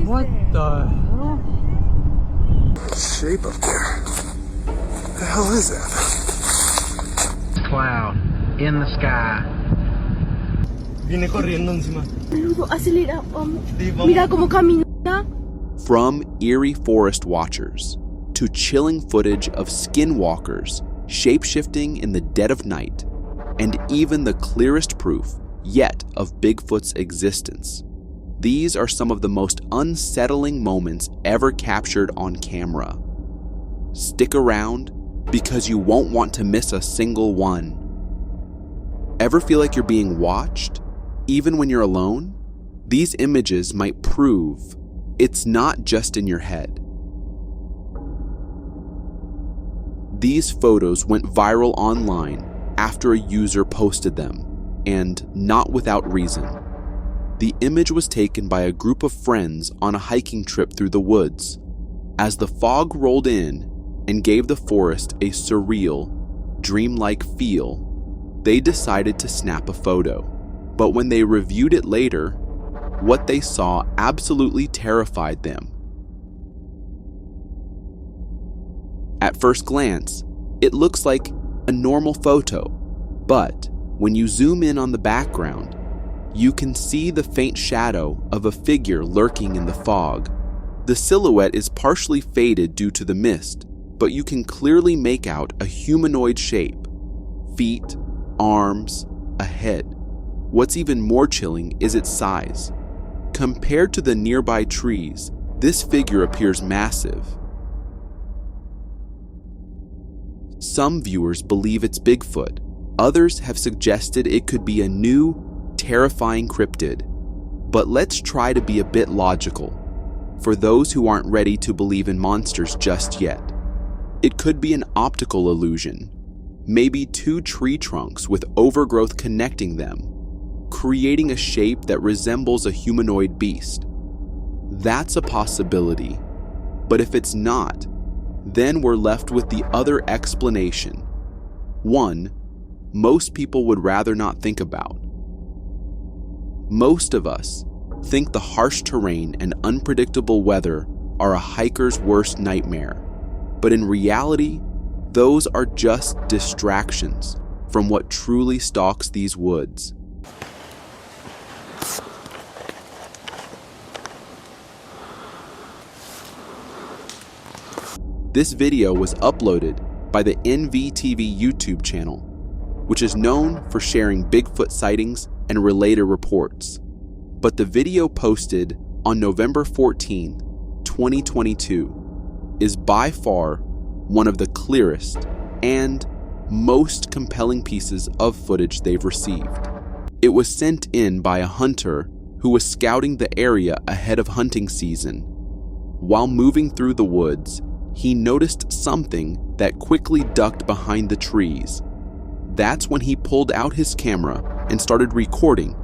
is What it? the hell? Shape up there. What the hell is that? Cloud in the sky. Viene corriendo encima. Boludo, acelera. Mira cómo camina. From eerie forest watchers to chilling footage of skinwalkers shape-shifting in the dead of night, and even the clearest proof yet of Bigfoot's existence. These are some of the most unsettling moments ever captured on camera. Stick around because you won't want to miss a single one. Ever feel like you're being watched, even when you're alone? These images might prove it's not just in your head. These photos went viral online after a user posted them, and not without reason. The image was taken by a group of friends on a hiking trip through the woods. As the fog rolled in and gave the forest a surreal, dreamlike feel, they decided to snap a photo. But when they reviewed it later, what they saw absolutely terrified them. At first glance, it looks like a normal photo, but when you zoom in on the background, you can see the faint shadow of a figure lurking in the fog. The silhouette is partially faded due to the mist, but you can clearly make out a humanoid shape: feet, arms, a head. What's even more chilling is its size. Compared to the nearby trees, this figure appears massive. Some viewers believe it's Bigfoot. Others have suggested it could be a new, terrifying cryptid. But let's try to be a bit logical, for those who aren't ready to believe in monsters just yet. It could be an optical illusion, maybe two tree trunks with overgrowth connecting them, creating a shape that resembles a humanoid beast. That's a possibility, but if it's not, then we're left with the other explanation. One most people would rather not think about. Most of us think the harsh terrain and unpredictable weather are a hiker's worst nightmare, but in reality, those are just distractions from what truly stalks these woods. This video was uploaded by the NVTV YouTube channel, which is known for sharing Bigfoot sightings and related reports. But the video posted on November 14, 2022, is by far one of the clearest and most compelling pieces of footage they've received. It was sent in by a hunter who was scouting the area ahead of hunting season. While moving through the woods, he noticed something that quickly ducked behind the trees. That's when he pulled out his camera and started recording.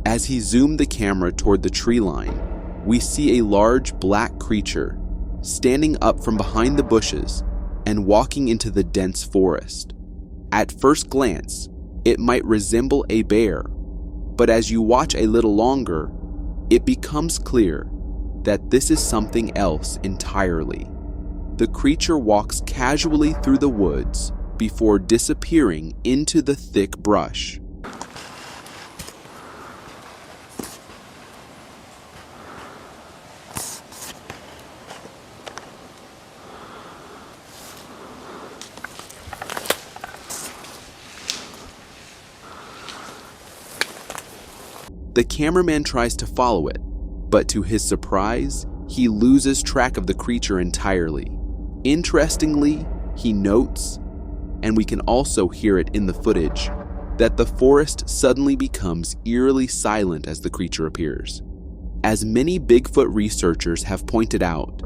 As he zoomed the camera toward the tree line, we see a large black creature standing up from behind the bushes and walking into the dense forest. At first glance, it might resemble a bear, but as you watch a little longer, it becomes clear that this is something else entirely. The creature walks casually through the woods before disappearing into the thick brush. The cameraman tries to follow it, but to his surprise, he loses track of the creature entirely. Interestingly, he notes, and we can also hear it in the footage, that the forest suddenly becomes eerily silent as the creature appears. As many Bigfoot researchers have pointed out,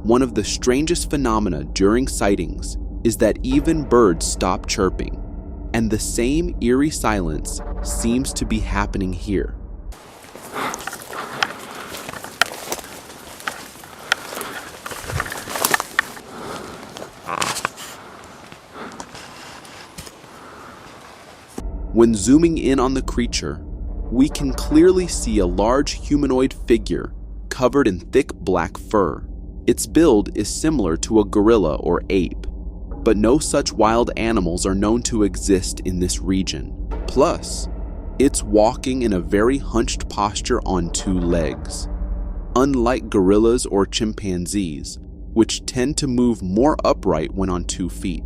one of the strangest phenomena during sightings is that even birds stop chirping, and the same eerie silence seems to be happening here. When zooming in on the creature, we can clearly see a large humanoid figure covered in thick black fur. Its build is similar to a gorilla or ape, but no such wild animals are known to exist in this region. Plus, it's walking in a very hunched posture on two legs. Unlike gorillas or chimpanzees, which tend to move more upright when on 2 feet.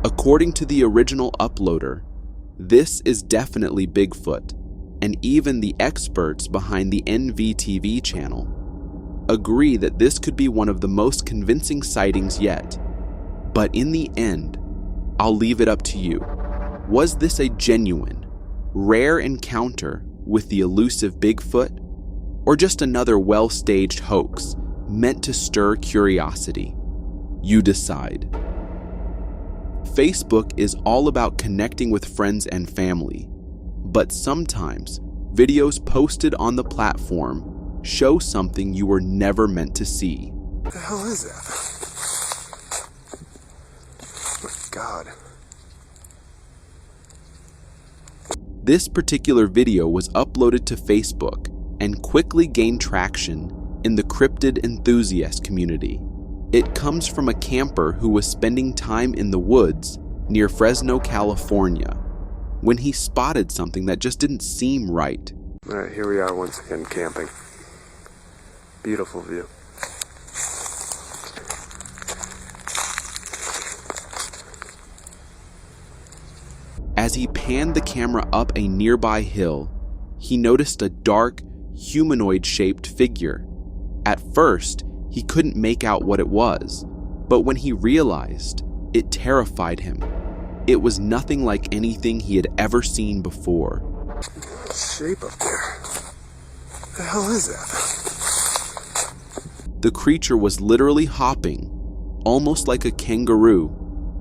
According to the original uploader, this is definitely Bigfoot, and even the experts behind the NVTV channel agree that this could be one of the most convincing sightings yet. But in the end, I'll leave it up to you. Was this a genuine, rare encounter with the elusive Bigfoot, or just another well-staged hoax meant to stir curiosity? You decide. Facebook is all about connecting with friends and family, but sometimes videos posted on the platform show something you were never meant to see. What the hell is that? Oh my God. This particular video was uploaded to Facebook and quickly gained traction in the cryptid enthusiast community. It comes from a camper who was spending time in the woods near Fresno, California, when he spotted something that just didn't seem right. All right, here we are once again camping. Beautiful view. As he panned the camera up a nearby hill, he noticed a dark, humanoid-shaped figure. At first, he couldn't make out what it was, but when he realized, it terrified him. It was nothing like anything he had ever seen before. Shape up there. What the hell is that? The creature was literally hopping, almost like a kangaroo,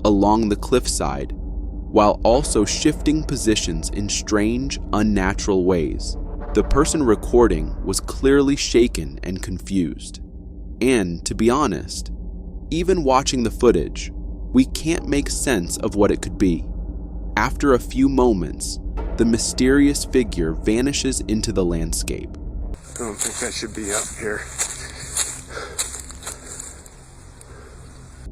along the cliffside, while also shifting positions in strange, unnatural ways. The person recording was clearly shaken and confused. And, to be honest, even watching the footage, we can't make sense of what it could be. After a few moments, the mysterious figure vanishes into the landscape. I don't think I should be up here.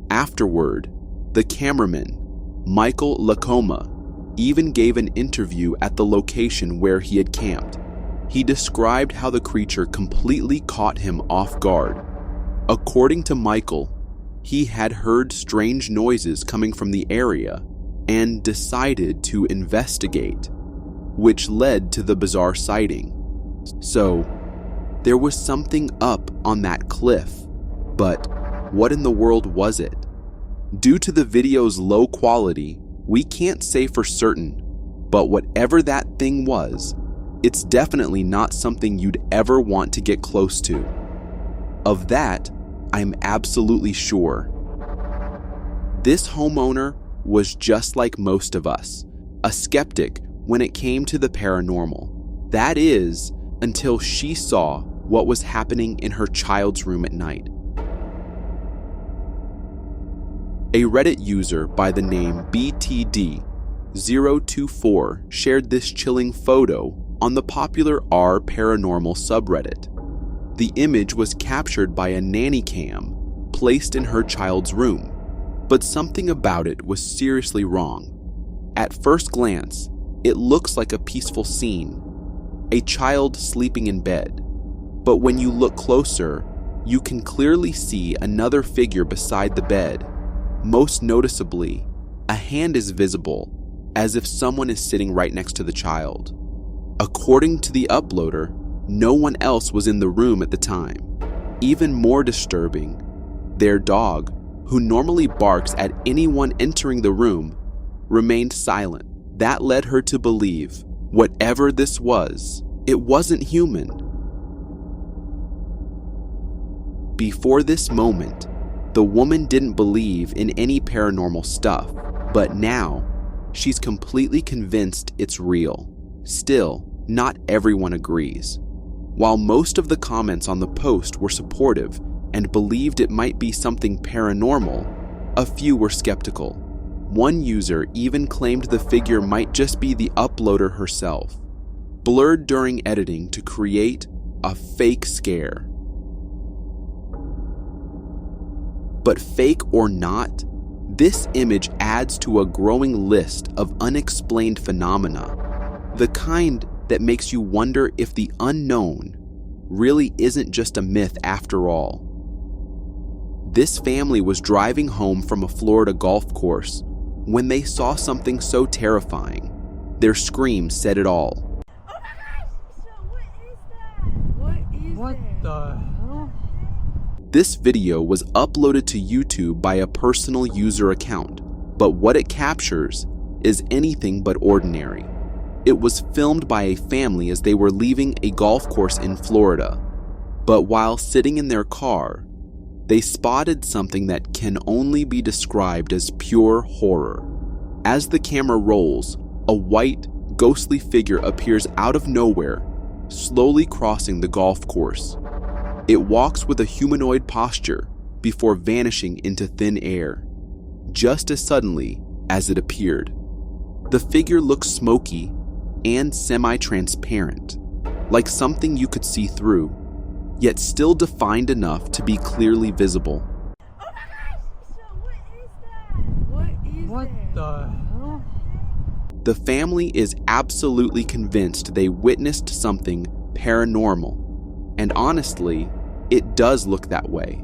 Afterward, the cameraman, Michael Lacoma, even gave an interview at the location where he had camped. He described how the creature completely caught him off guard. According to Michael, he had heard strange noises coming from the area and decided to investigate, which led to the bizarre sighting. So, there was something up on that cliff, but what in the world was it? Due to the video's low quality, we can't say for certain, but whatever that thing was, it's definitely not something you'd ever want to get close to. Of that, I'm absolutely sure. This homeowner was just like most of us, a skeptic when it came to the paranormal. That is, until she saw what was happening in her child's room at night. A Reddit user by the name BTD024 shared this chilling photo on the popular r/paranormal subreddit. The image was captured by a nanny cam placed in her child's room, but something about it was seriously wrong. At first glance, it looks like a peaceful scene, a child sleeping in bed, but when you look closer, you can clearly see another figure beside the bed. Most noticeably, a hand is visible, as if someone is sitting right next to the child. According to the uploader, no one else was in the room at the time. Even more disturbing, their dog, who normally barks at anyone entering the room, remained silent. That led her to believe, whatever this was, it wasn't human. Before this moment, the woman didn't believe in any paranormal stuff, but now, she's completely convinced it's real. Still, not everyone agrees. While most of the comments on the post were supportive and believed it might be something paranormal, a few were skeptical. One user even claimed the figure might just be the uploader herself, blurred during editing to create a fake scare. But fake or not, this image adds to a growing list of unexplained phenomena, the kind that makes you wonder if the unknown really isn't just a myth after all. This family was driving home from a Florida golf course when they saw something so terrifying. Their screams said it all. Oh my gosh! So what is that? What the hell? This video was uploaded to YouTube by a personal user account, but what it captures is anything but ordinary. It was filmed by a family as they were leaving a golf course in Florida, but while sitting in their car, they spotted something that can only be described as pure horror. As the camera rolls, a white, ghostly figure appears out of nowhere, slowly crossing the golf course. It walks with a humanoid posture before vanishing into thin air, just as suddenly as it appeared. The figure looks smoky and semi-transparent, like something you could see through, yet still defined enough to be clearly visible. Oh my gosh! So what is that? What the hell? The family is absolutely convinced they witnessed something paranormal, and honestly, it does look that way.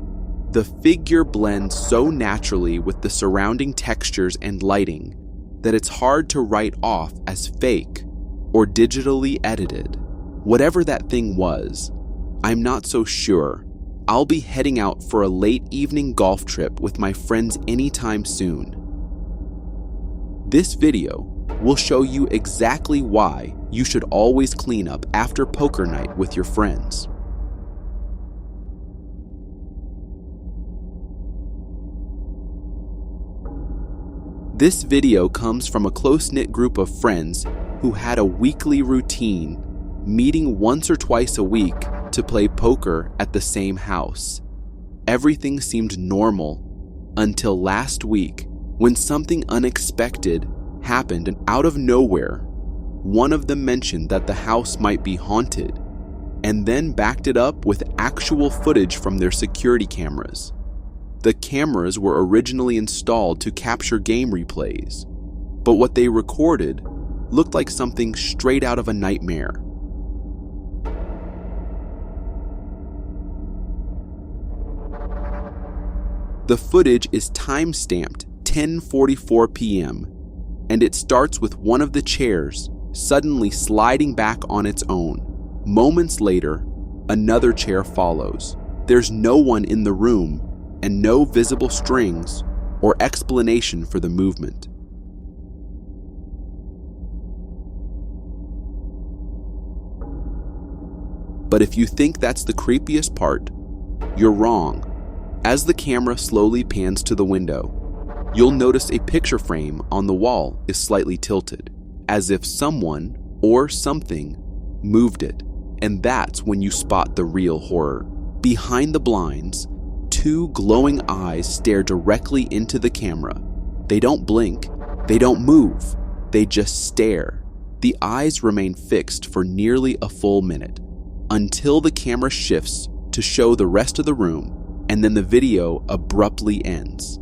The figure blends so naturally with the surrounding textures and lighting that it's hard to write off as fake or digitally edited. Whatever that thing was, I'm not so sure. I'll be heading out for a late evening golf trip with my friends anytime soon. This video will show you exactly why you should always clean up after poker night with your friends. This video comes from a close-knit group of friends who had a weekly routine, meeting once or twice a week to play poker at the same house. Everything seemed normal until last week when something unexpected happened, and out of nowhere, one of them mentioned that the house might be haunted and then backed it up with actual footage from their security cameras. The cameras were originally installed to capture game replays, but what they recorded looked like something straight out of a nightmare. The footage is time-stamped 10:44 p.m., and it starts with one of the chairs suddenly sliding back on its own. Moments later, another chair follows. There's no one in the room and no visible strings or explanation for the movement. But if you think that's the creepiest part, you're wrong. As the camera slowly pans to the window, you'll notice a picture frame on the wall is slightly tilted, as if someone or something moved it, and that's when you spot the real horror. Behind the blinds, two glowing eyes stare directly into the camera. They don't blink, they don't move, they just stare. The eyes remain fixed for nearly a full minute, until the camera shifts to show the rest of the room, and then the video abruptly ends.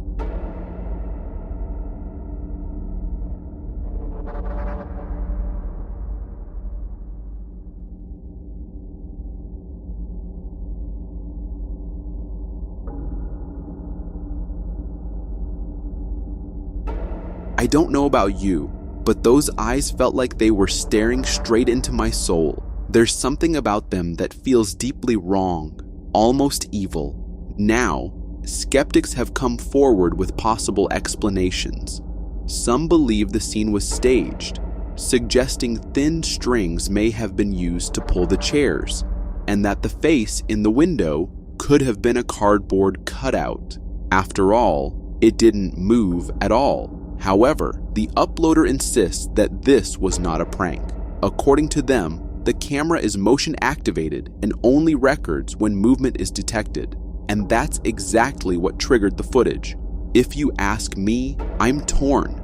I don't know about you, but those eyes felt like they were staring straight into my soul. There's something about them that feels deeply wrong, almost evil. Now, skeptics have come forward with possible explanations. Some believe the scene was staged, suggesting thin strings may have been used to pull the chairs, and that the face in the window could have been a cardboard cutout. After all, it didn't move at all. However, the uploader insists that this was not a prank. According to them, The camera is motion activated and only records when movement is detected, and that's exactly what triggered the footage. If you ask me, I'm torn.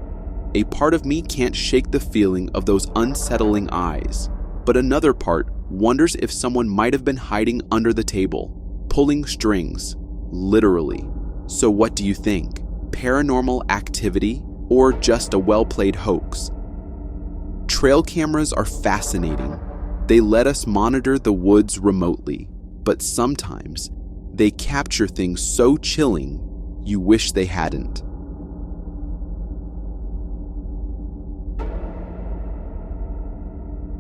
A part of me can't shake the feeling of those unsettling eyes, but another part wonders if someone might have been hiding under the table, pulling strings, literally. So what do you think? Paranormal activity or just a well-played hoax? Trail cameras are fascinating. They let us monitor the woods remotely, but sometimes they capture things so chilling you wish they hadn't.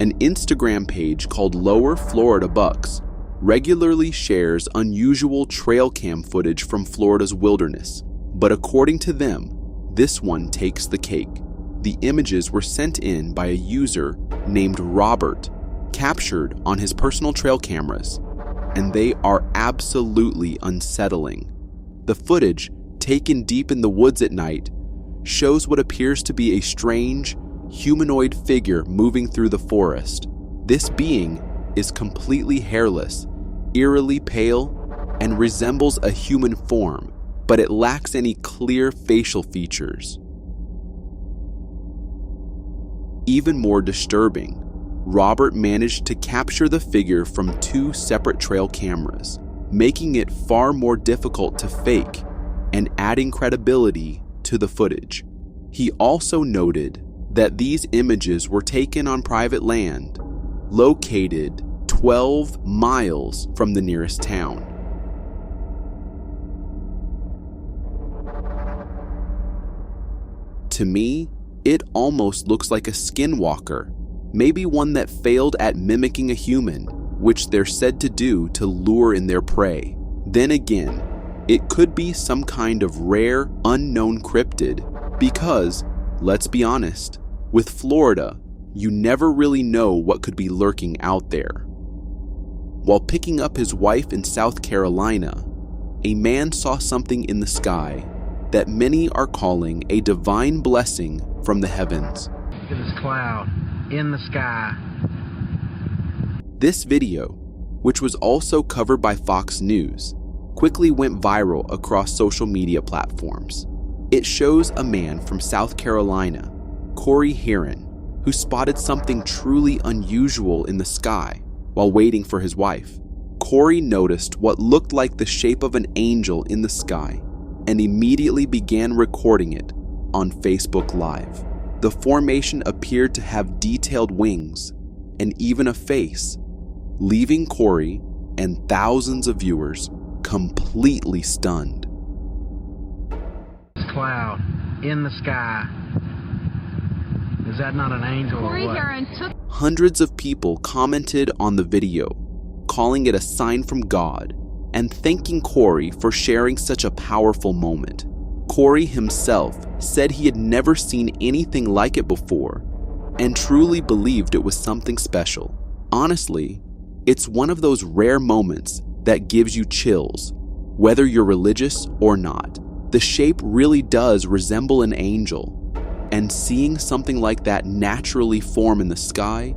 An Instagram page called Lower Florida Bucks regularly shares unusual trail cam footage from Florida's wilderness, but according to them, this one takes the cake. The images were sent in by a user named Robert, captured on his personal trail cameras, and they are absolutely unsettling. The footage, taken deep in the woods at night, shows what appears to be a strange, humanoid figure moving through the forest. This being is completely hairless, eerily pale, and resembles a human form, but it lacks any clear facial features. Even more disturbing, Robert managed to capture the figure from 2 separate trail cameras, making it far more difficult to fake and adding credibility to the footage. He also noted that these images were taken on private land, located 12 miles from the nearest town. To me, it almost looks like a skinwalker, maybe one that failed at mimicking a human, which they're said to do to lure in their prey. Then again, it could be some kind of rare, unknown cryptid because, let's be honest, with Florida, you never really know what could be lurking out there. While picking up his wife in South Carolina, a man saw something in the sky that many are calling a divine blessing from the heavens. Look at this cloud in the sky. This video, which was also covered by Fox News, quickly went viral across social media platforms. It shows a man from South Carolina, Corey Heron, who spotted something truly unusual in the sky while waiting for his wife. Corey noticed what looked like the shape of an angel in the sky and immediately began recording it on Facebook Live. The formation appeared to have detailed wings and even a face, leaving Corey and thousands of viewers completely stunned. This cloud in the sky. Is that not an angel or what? Hundreds of people commented on the video, calling it a sign from God and thanking Corey for sharing such a powerful moment. Corey himself said he had never seen anything like it before and truly believed it was something special. Honestly, it's one of those rare moments that gives you chills, whether you're religious or not. The shape really does resemble an angel, and seeing something like that naturally form in the sky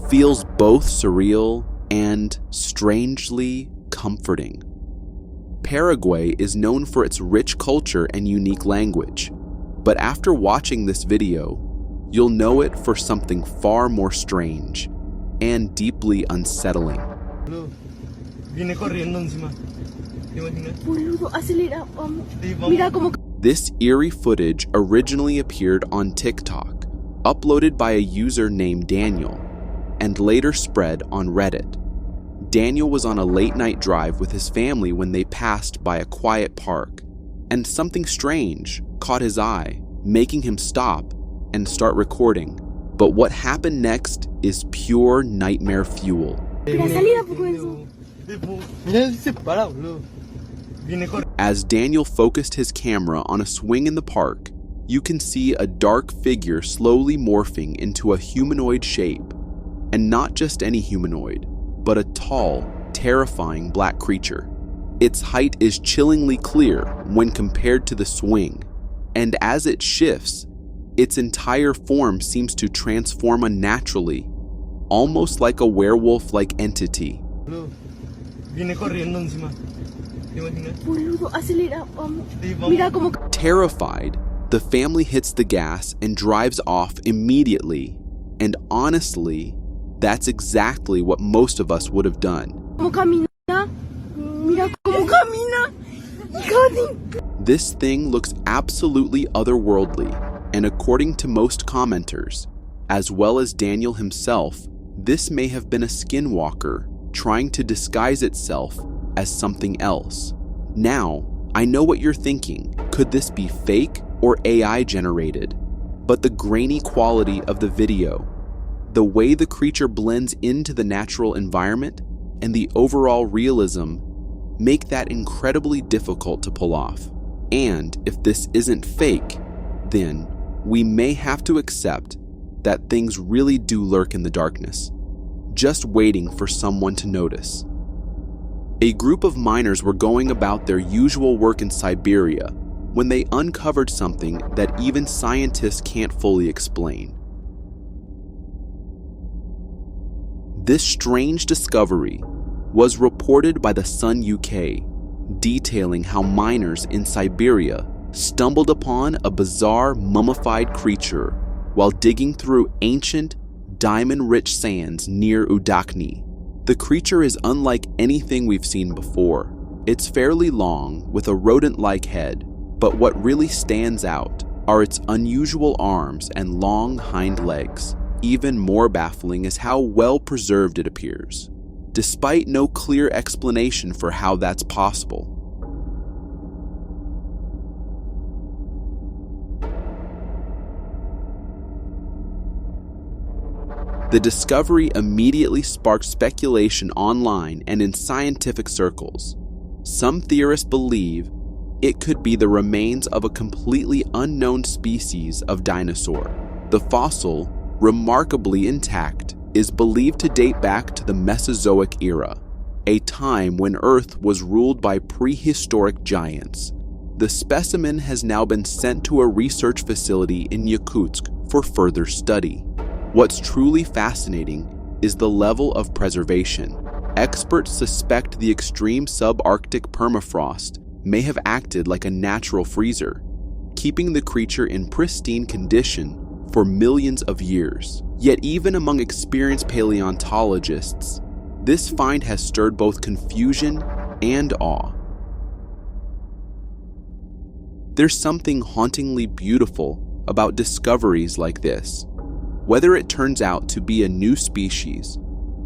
feels both surreal and strangely comforting. Paraguay is known for its rich culture and unique language, but after watching this video, you'll know it for something far more strange and deeply unsettling. This eerie footage originally appeared on TikTok, uploaded by a user named Daniel, and later spread on Reddit. Daniel was on a late-night drive with his family when they passed by a quiet park, and something strange caught his eye, making him stop and start recording. But what happened next is pure nightmare fuel. As Daniel focused his camera on a swing in the park, you can see a dark figure slowly morphing into a humanoid shape. And not just any humanoid, but a tall, terrifying black creature. Its height is chillingly clear when compared to the swing, and as it shifts, its entire form seems to transform unnaturally, almost like a werewolf-like entity. Terrified, the family hits the gas and drives off immediately. And honestly, that's exactly what most of us would have done. This thing looks absolutely otherworldly, and according to most commenters, as well as Daniel himself, this may have been a skinwalker trying to disguise itself as something else. Now, I know what you're thinking. Could this be fake or AI generated? But the grainy quality of the video, the way the creature blends into the natural environment, and the overall realism make that incredibly difficult to pull off. And if this isn't fake, then we may have to accept that things really do lurk in the darkness, just waiting for someone to notice. A group of miners were going about their usual work in Siberia when they uncovered something that even scientists can't fully explain. This strange discovery was reported by the Sun UK, detailing how miners in Siberia stumbled upon a bizarre mummified creature while digging through ancient, diamond-rich sands near Udakni. The creature is unlike anything we've seen before. It's fairly long, with a rodent-like head, but what really stands out are its unusual arms and long hind legs. Even more baffling is how well preserved it appears, despite no clear explanation for how that's possible. The discovery immediately sparked speculation online and in scientific circles. Some theorists believe it could be the remains of a completely unknown species of dinosaur. The fossil, remarkably intact, is believed to date back to the Mesozoic era, a time when Earth was ruled by prehistoric giants. The specimen has now been sent to a research facility in Yakutsk for further study. What's truly fascinating is the level of preservation. Experts suspect the extreme subarctic permafrost may have acted like a natural freezer, keeping the creature in pristine condition for millions of years. Yet even among experienced paleontologists, this find has stirred both confusion and awe. There's something hauntingly beautiful about discoveries like this. Whether it turns out to be a new species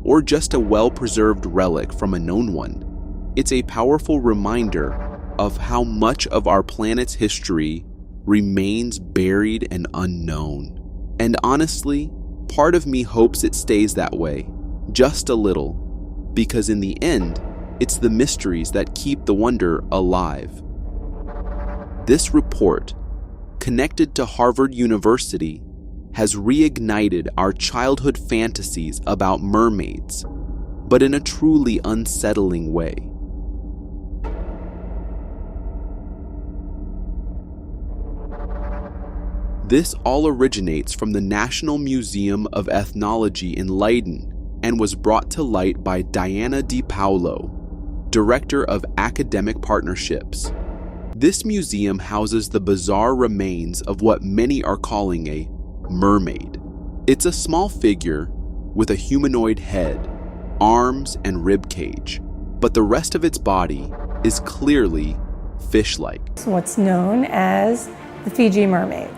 or just a well-preserved relic from a known one, it's a powerful reminder of how much of our planet's history remains buried and unknown. And honestly, part of me hopes it stays that way, just a little, because in the end, it's the mysteries that keep the wonder alive. This report, connected to Harvard University, has reignited our childhood fantasies about mermaids, but in a truly unsettling way. This all originates from the National Museum of Ethnology in Leiden and was brought to light by Diana Di Paolo, Director of Academic Partnerships. This museum houses the bizarre remains of what many are calling a mermaid. It's a small figure with a humanoid head, arms, and rib cage, but the rest of its body is clearly fish-like. What's known as the Fiji mermaid.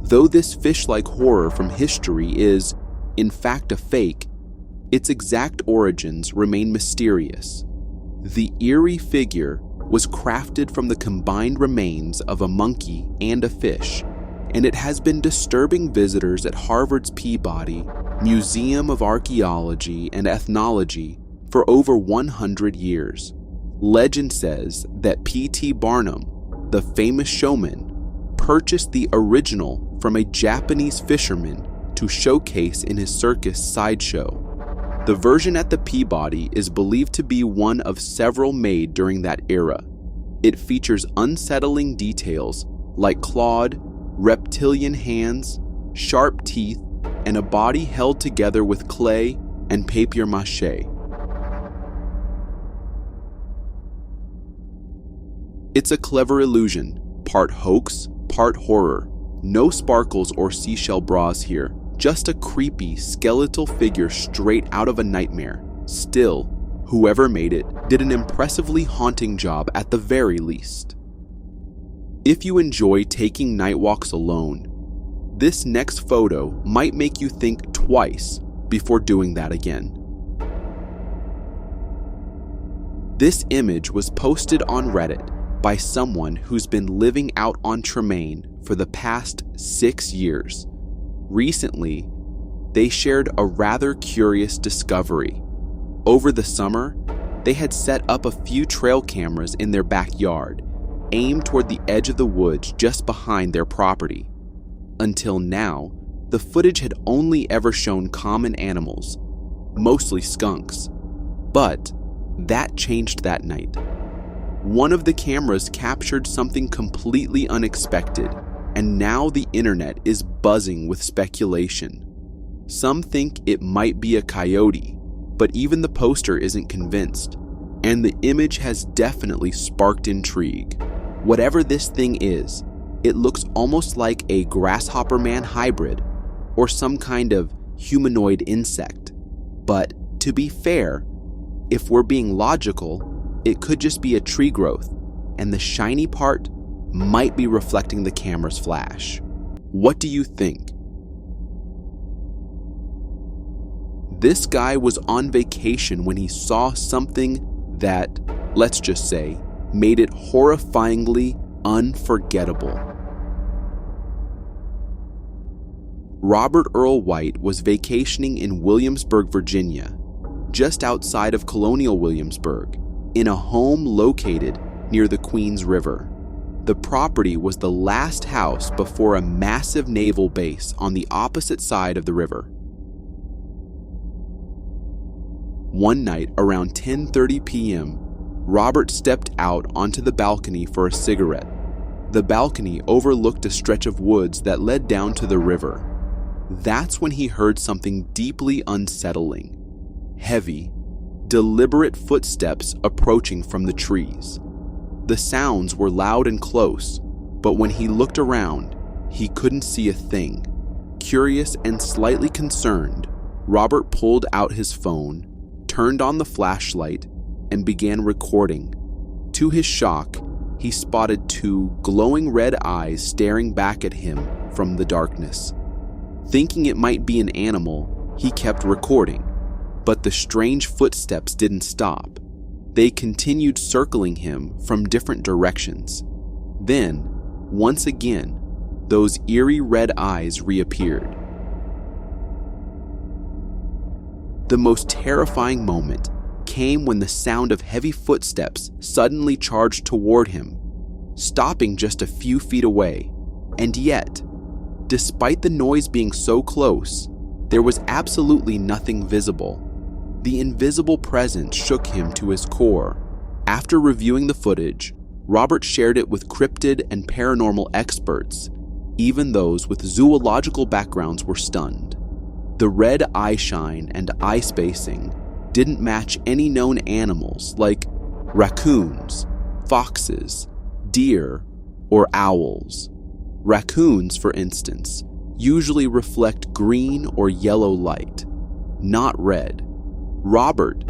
Though this fish-like horror from history is, in fact, a fake, its exact origins remain mysterious. The eerie figure was crafted from the combined remains of a monkey and a fish, and it has been disturbing visitors at Harvard's Peabody Museum of Archaeology and Ethnology for over 100 years. Legend says that P.T. Barnum, the famous showman, purchased the original from a Japanese fisherman to showcase in his circus sideshow. The version at the Peabody is believed to be one of several made during that era, It features unsettling details like clawed, reptilian hands, sharp teeth, and a body held together with clay and papier-mâché. It's a clever illusion, part hoax, part horror. No sparkles or seashell bras here, just a creepy, skeletal figure straight out of a nightmare. Still, whoever made it did an impressively haunting job at the very least. If you enjoy taking night walks alone, this next photo might make you think twice before doing that again. This image was posted on Reddit by someone who's been living out on Tremaine for the past 6 years. Recently, they shared a rather curious discovery. Over the summer, they had set up a few trail cameras in their backyard, aimed toward the edge of the woods just behind their property. Until now, the footage had only ever shown common animals, mostly skunks. But that changed that night. One of the cameras captured something completely unexpected, and now the internet is buzzing with speculation. Some think it might be a coyote, but even the poster isn't convinced, and the image has definitely sparked intrigue. Whatever this thing is, it looks almost like a grasshopper man hybrid or some kind of humanoid insect. But to be fair, if we're being logical, it could just be a tree growth, and the shiny part might be reflecting the camera's flash. What do you think? This guy was on vacation when he saw something that, let's just say, made it horrifyingly unforgettable. Robert Earl White was vacationing in Williamsburg, Virginia, just outside of colonial Williamsburg, in a home located near the Quinns River. The property was the last house before a massive naval base on the opposite side of the river. One night around 10:30 p.m., Robert stepped out onto the balcony for a cigarette. The balcony overlooked a stretch of woods that led down to the river. That's when he heard something deeply unsettling. Heavy, deliberate footsteps approaching from the trees. The sounds were loud and close, but when he looked around, he couldn't see a thing. Curious and slightly concerned, Robert pulled out his phone, turned on the flashlight, and began recording. To his shock, he spotted 2 glowing red eyes staring back at him from the darkness. Thinking it might be an animal, he kept recording, but the strange footsteps didn't stop. They continued circling him from different directions. Then, once again, those eerie red eyes reappeared. The most terrifying moment came when the sound of heavy footsteps suddenly charged toward him, stopping just a few feet away. And yet, despite the noise being so close, there was absolutely nothing visible. The invisible presence shook him to his core. After reviewing the footage, Robert shared it with cryptid and paranormal experts. Even those with zoological backgrounds were stunned. The red eye shine and eye spacing didn't match any known animals like raccoons, foxes, deer, or owls. Raccoons, for instance, usually reflect green or yellow light, not red. Robert,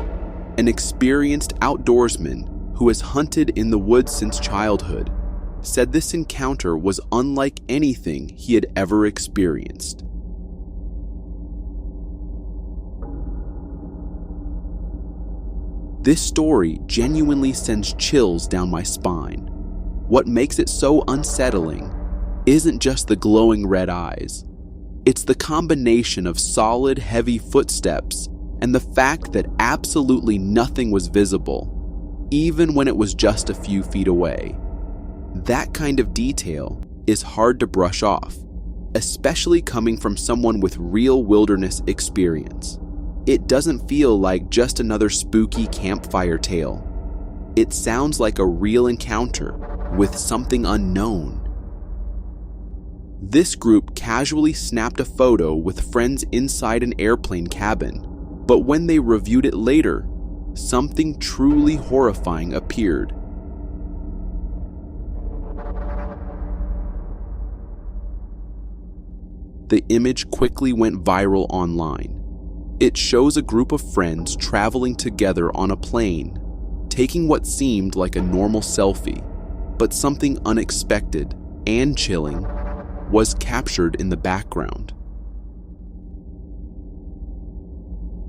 an experienced outdoorsman who has hunted in the woods since childhood, said this encounter was unlike anything he had ever experienced. This story genuinely sends chills down my spine. What makes it so unsettling isn't just the glowing red eyes. It's the combination of solid, heavy footsteps and the fact that absolutely nothing was visible, even when it was just a few feet away. That kind of detail is hard to brush off, especially coming from someone with real wilderness experience. It doesn't feel like just another spooky campfire tale. It sounds like a real encounter with something unknown. This group casually snapped a photo with friends inside an airplane cabin, but when they reviewed it later, something truly horrifying appeared. The image quickly went viral online. It shows a group of friends traveling together on a plane, taking what seemed like a normal selfie, but something unexpected and chilling was captured in the background.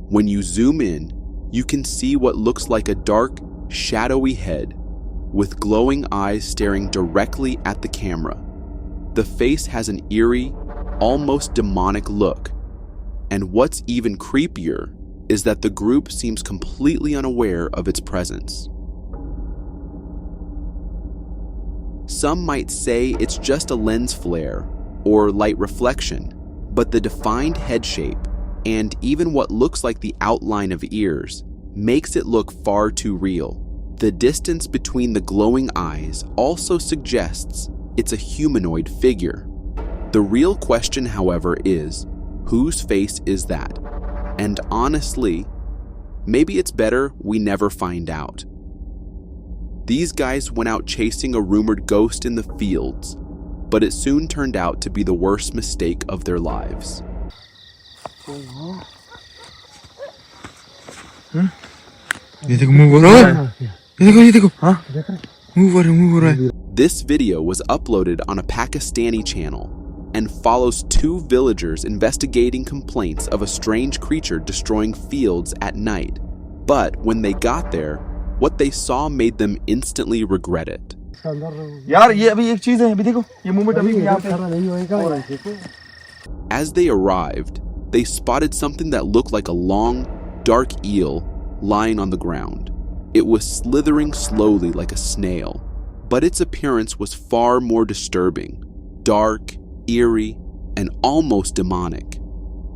When you zoom in, you can see what looks like a dark, shadowy head with glowing eyes staring directly at the camera. The face has an eerie, almost demonic look, and what's even creepier is that the group seems completely unaware of its presence. Some might say it's just a lens flare or light reflection, but the defined head shape and even what looks like the outline of ears makes it look far too real. The distance between the glowing eyes also suggests it's a humanoid figure. The real question, however, is, whose face is that? And honestly, maybe it's better we never find out. These guys went out chasing a rumored ghost in the fields, but it soon turned out to be the worst mistake of their lives. This video was uploaded on a Pakistani channel and follows two villagers investigating complaints of a strange creature destroying fields at night. But when they got there, what they saw made them instantly regret it. As they arrived, they spotted something that looked like a long, dark eel lying on the ground. It was slithering slowly like a snail, but its appearance was far more disturbing, dark, eerie, and almost demonic.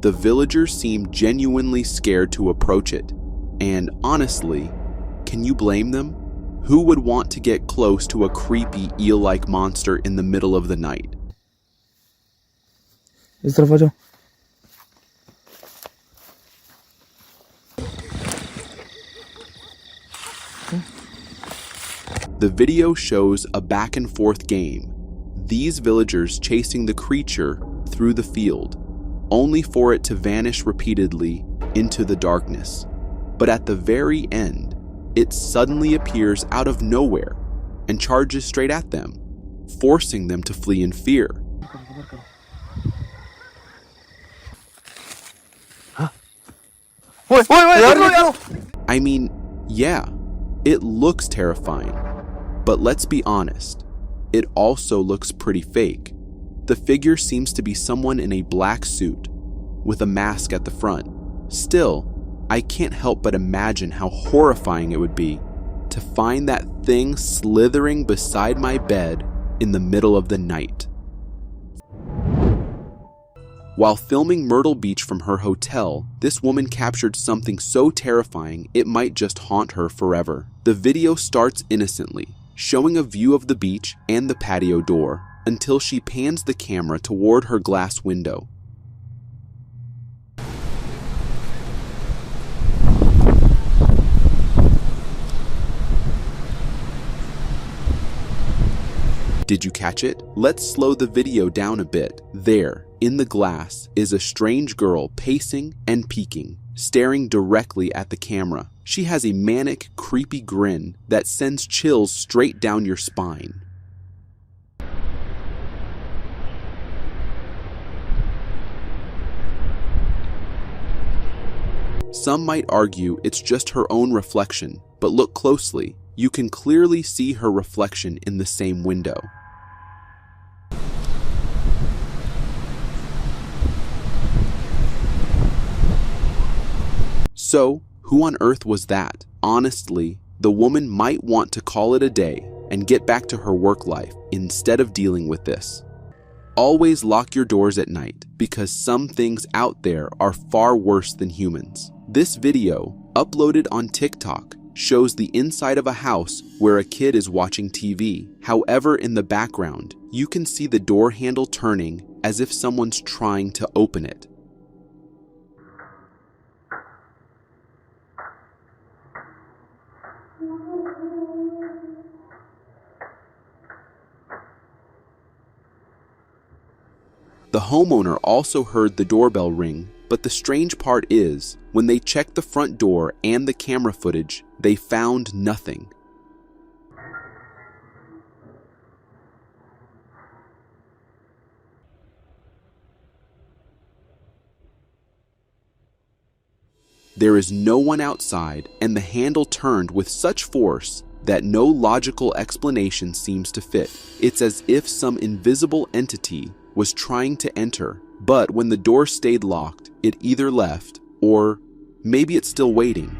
The villagers seemed genuinely scared to approach it, and honestly, can you blame them? Who would want to get close to a creepy eel-like monster in the middle of the night? The video shows a back and forth game, these villagers chasing the creature through the field, only for it to vanish repeatedly into the darkness. But at the very end, it suddenly appears out of nowhere and charges straight at them, forcing them to flee in fear. I mean, yeah, it looks terrifying, but let's be honest, it also looks pretty fake. The figure seems to be someone in a black suit with a mask at the front. Still, I can't help but imagine how horrifying it would be to find that thing slithering beside my bed in the middle of the night. While filming Myrtle Beach from her hotel, this woman captured something so terrifying it might just haunt her forever. The video starts innocently, showing a view of the beach and the patio door, until she pans the camera toward her glass window. Did you catch it? Let's slow the video down a bit. There, in the glass, is a strange girl pacing and peeking, staring directly at the camera. She has a manic, creepy grin that sends chills straight down your spine. Some might argue it's just her own reflection, but look closely. You can clearly see her reflection in the same window. So, who on earth was that? Honestly, the woman might want to call it a day and get back to her work life instead of dealing with this. Always lock your doors at night because some things out there are far worse than humans. This video, uploaded on TikTok, shows the inside of a house where a kid is watching TV. However, in the background, you can see the door handle turning as if someone's trying to open it. The homeowner also heard the doorbell ring, but the strange part is, when they checked the front door and the camera footage, they found nothing. There is no one outside, and the handle turned with such force that no logical explanation seems to fit. It's as if some invisible entity was trying to enter, but when the door stayed locked, it either left or maybe it's still waiting.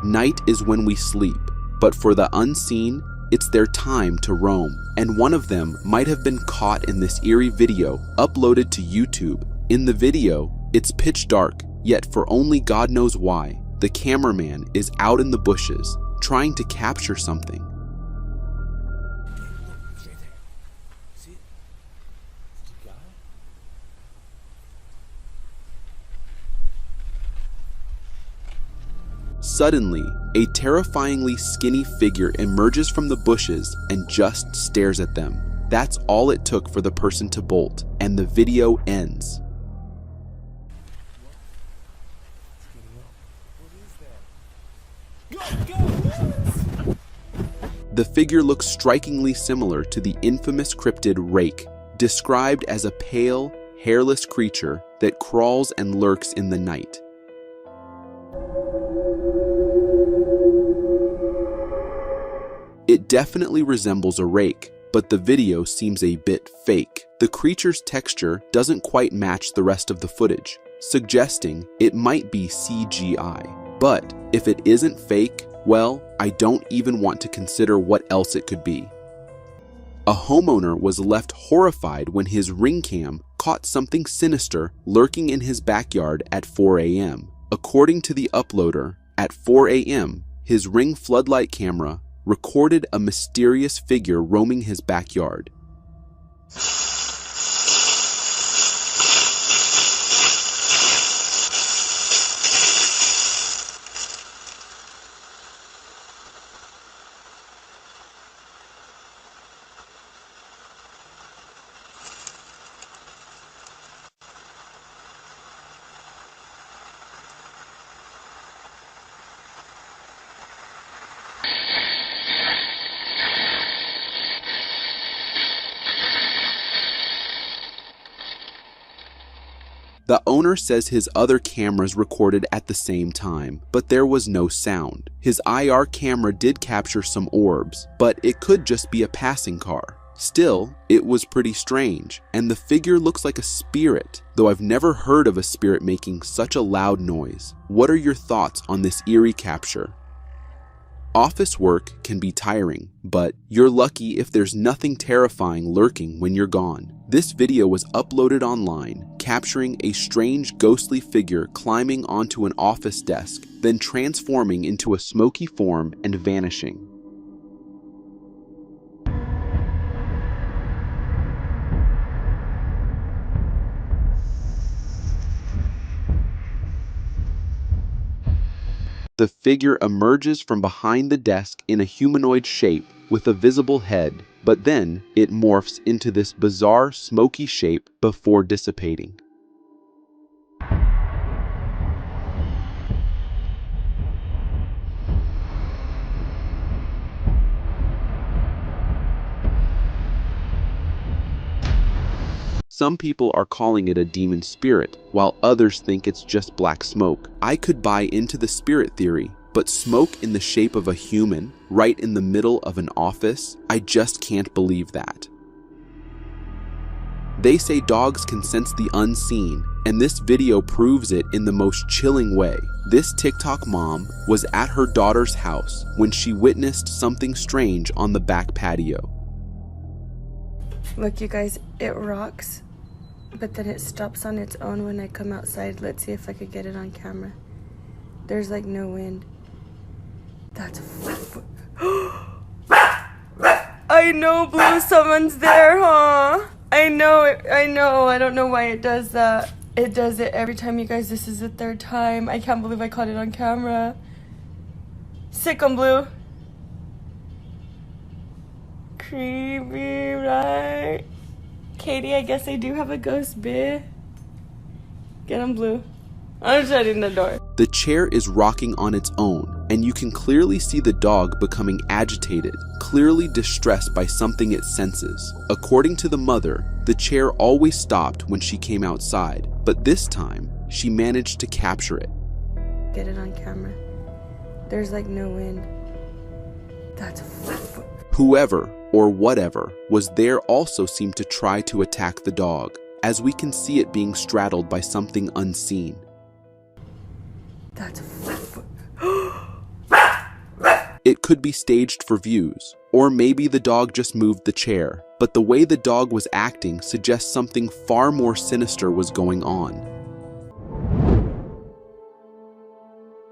Night is when we sleep, but for the unseen, it's their time to roam, and one of them might have been caught in this eerie video uploaded to YouTube. In the video, it's pitch dark, yet for only God knows why, the cameraman is out in the bushes trying to capture something. Suddenly, a terrifyingly skinny figure emerges from the bushes and just stares at them. That's all it took for the person to bolt, and the video ends. The figure looks strikingly similar to the infamous cryptid Rake, described as a pale, hairless creature that crawls and lurks in the night. It definitely resembles a rake, but the video seems a bit fake. The creature's texture doesn't quite match the rest of the footage, suggesting it might be CGI. But if it isn't fake, well, I don't even want to consider what else it could be. A homeowner was left horrified when his ring cam caught something sinister lurking in his backyard at 4 a.m. According to the uploader, at 4 a.m., his ring floodlight camera recorded a mysterious figure roaming his backyard. The owner says his other cameras recorded at the same time, but there was no sound. His IR camera did capture some orbs, but it could just be a passing car. Still, it was pretty strange, and the figure looks like a spirit, though I've never heard of a spirit making such a loud noise. What are your thoughts on this eerie capture? Office work can be tiring, but you're lucky if there's nothing terrifying lurking when you're gone. This video was uploaded online, capturing a strange ghostly figure climbing onto an office desk, then transforming into a smoky form and vanishing. The figure emerges from behind the desk in a humanoid shape with a visible head, but then it morphs into this bizarre smoky shape before dissipating. Some people are calling it a demon spirit, while others think it's just black smoke. I could buy into the spirit theory, but smoke in the shape of a human, right in the middle of an office, I just can't believe that. They say dogs can sense the unseen, and this video proves it in the most chilling way. This TikTok mom was at her daughter's house when she witnessed something strange on the back patio. Look, you guys, it rocks, but then it stops on its own when I come outside. Let's see if I could get it on camera. There's like no wind. That's I know, Blue, someone's there, huh? I know, I don't know why it does that. It does it every time, you guys. This is the third time. I can't believe I caught it on camera. Sick on Blue. Creepy, right? Katie, I guess I do have a ghost, bitch. Get on Blue. I'm shutting the door. The chair is rocking on its own, and you can clearly see the dog becoming agitated, clearly distressed by something it senses. According to the mother, the chair always stopped when she came outside, but this time, she managed to capture it. Get it on camera. There's like no wind. That's Whoever, or whatever, was there also seemed to try to attack the dog, as we can see it being straddled by something unseen. That's It could be staged for views, or maybe the dog just moved the chair, but the way the dog was acting suggests something far more sinister was going on.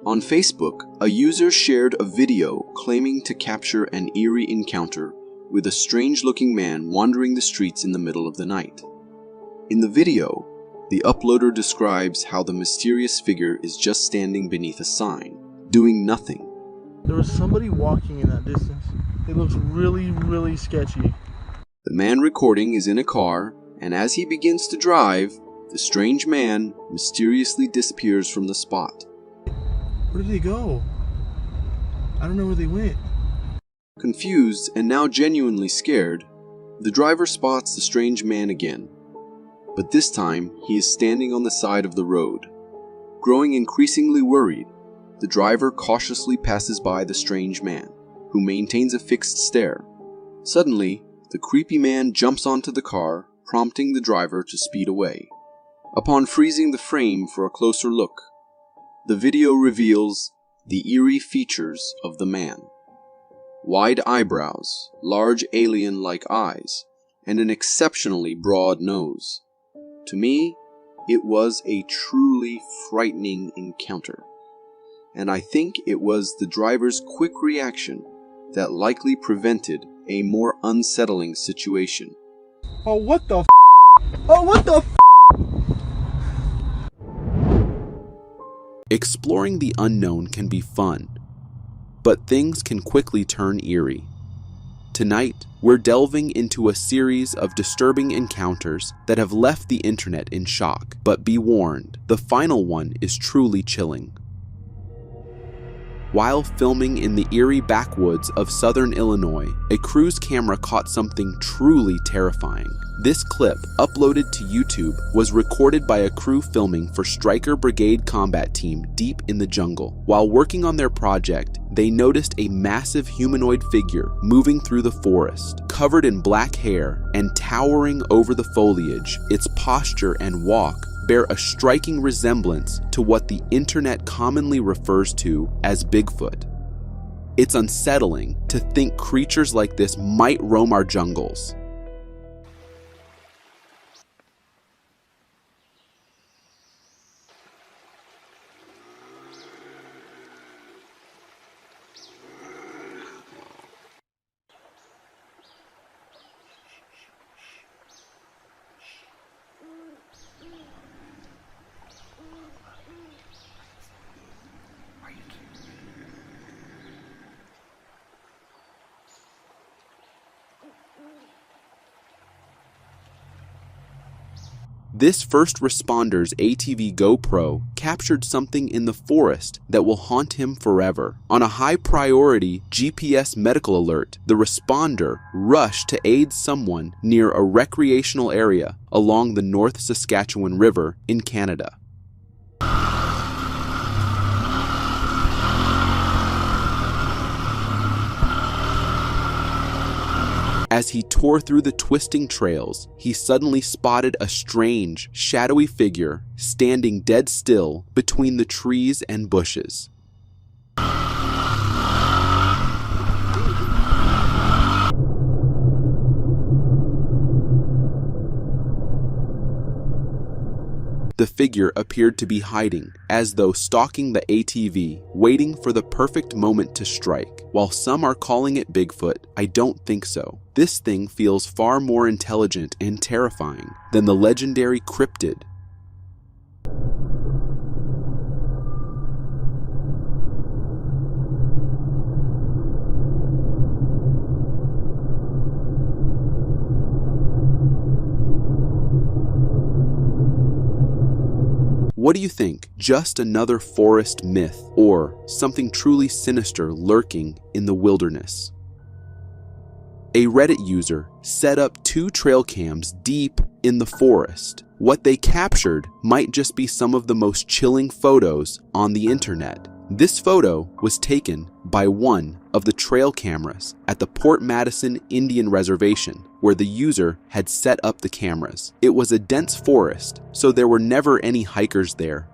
On Facebook, a user shared a video claiming to capture an eerie encounter with a strange-looking man wandering the streets in the middle of the night. In the video, the uploader describes how the mysterious figure is just standing beneath a sign, doing nothing. There was somebody walking in that distance. It looks really, really sketchy. The man recording is in a car, and as he begins to drive, the strange man mysteriously disappears from the spot. Where did they go? I don't know where they went. Confused and now genuinely scared, the driver spots the strange man again. But this time, he is standing on the side of the road. Growing increasingly worried, the driver cautiously passes by the strange man, who maintains a fixed stare. Suddenly, the creepy man jumps onto the car, prompting the driver to speed away. Upon freezing the frame for a closer look, the video reveals the eerie features of the man. Wide eyebrows, large alien-like eyes, and an exceptionally broad nose. To me, it was a truly frightening encounter, and I think it was the driver's quick reaction that likely prevented a more unsettling situation. Oh, what the f***? Oh, what the f***? Exploring the unknown can be fun, but things can quickly turn eerie. Tonight, we're delving into a series of disturbing encounters that have left the internet in shock. But be warned, the final one is truly chilling. While filming in the eerie backwoods of southern Illinois, a cruise camera caught something truly terrifying. This clip, uploaded to YouTube, was recorded by a crew filming for Stryker Brigade Combat Team deep in the jungle. While working on their project, they noticed a massive humanoid figure moving through the forest, covered in black hair and towering over the foliage. Its posture and walk bear a striking resemblance to what the internet commonly refers to as Bigfoot. It's unsettling to think creatures like this might roam our jungles. This first responder's ATV GoPro captured something in the forest that will haunt him forever. On a high-priority GPS medical alert, the responder rushed to aid someone near a recreational area along the North Saskatchewan River in Canada. As he tore through the twisting trails, he suddenly spotted a strange, shadowy figure standing dead still between the trees and bushes. the figure appeared to be hiding, as though stalking the ATV, waiting for the perfect moment to strike. While some are calling it Bigfoot, I don't think so. This thing feels far more intelligent and terrifying than the legendary cryptid. What do you think? Just another forest myth, or something truly sinister lurking in the wilderness? A Reddit user set up 2 trail cams deep in the forest. What they captured might just be some of the most chilling photos on the internet. This photo was taken by one of the trail cameras at the Port Madison Indian Reservation, where the user had set up the cameras. It was a dense forest, so there were never any hikers there.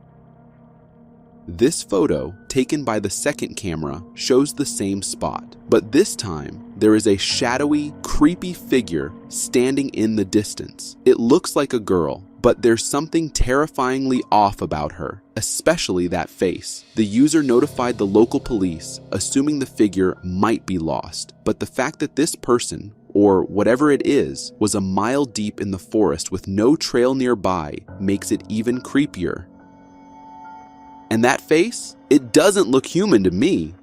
This photo, taken by the second camera, shows the same spot, but this time there is a shadowy, creepy figure standing in the distance. It looks like a girl, but there's something terrifyingly off about her, especially that face. The user notified the local police, assuming the figure might be lost, but the fact that this person, or whatever it is, was a mile deep in the forest with no trail nearby makes it even creepier. And that face? It doesn't look human to me.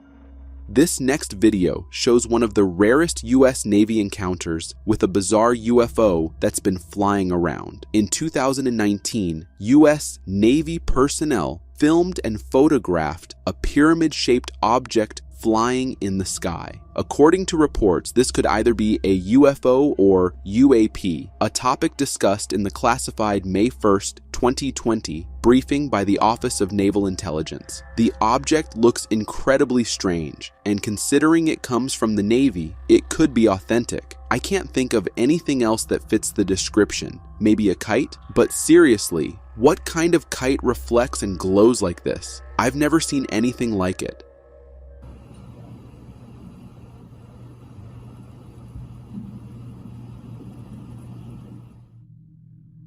This next video shows one of the rarest US Navy encounters with a bizarre UFO that's been flying around. In 2019, US Navy personnel filmed and photographed a pyramid-shaped object flying in the sky. According to reports, this could either be a UFO or UAP, a topic discussed in the classified May 1st, 2020 briefing by the Office of Naval Intelligence. The object looks incredibly strange, and considering it comes from the Navy, it could be authentic. I can't think of anything else that fits the description. Maybe a kite? But seriously, what kind of kite reflects and glows like this? I've never seen anything like it.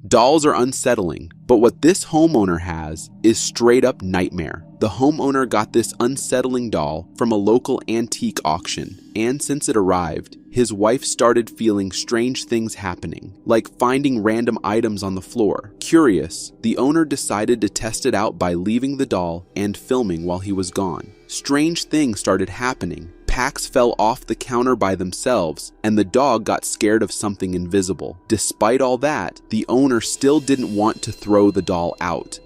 Dolls are unsettling, but what this homeowner has is straight up nightmare. The homeowner got this unsettling doll from a local antique auction, and since it arrived, his wife started feeling strange things happening, like finding random items on the floor. Curious, the owner decided to test it out by leaving the doll and filming while he was gone. Strange things started happening. Packs fell off the counter by themselves, and the dog got scared of something invisible. Despite all that, the owner still didn't want to throw the doll out.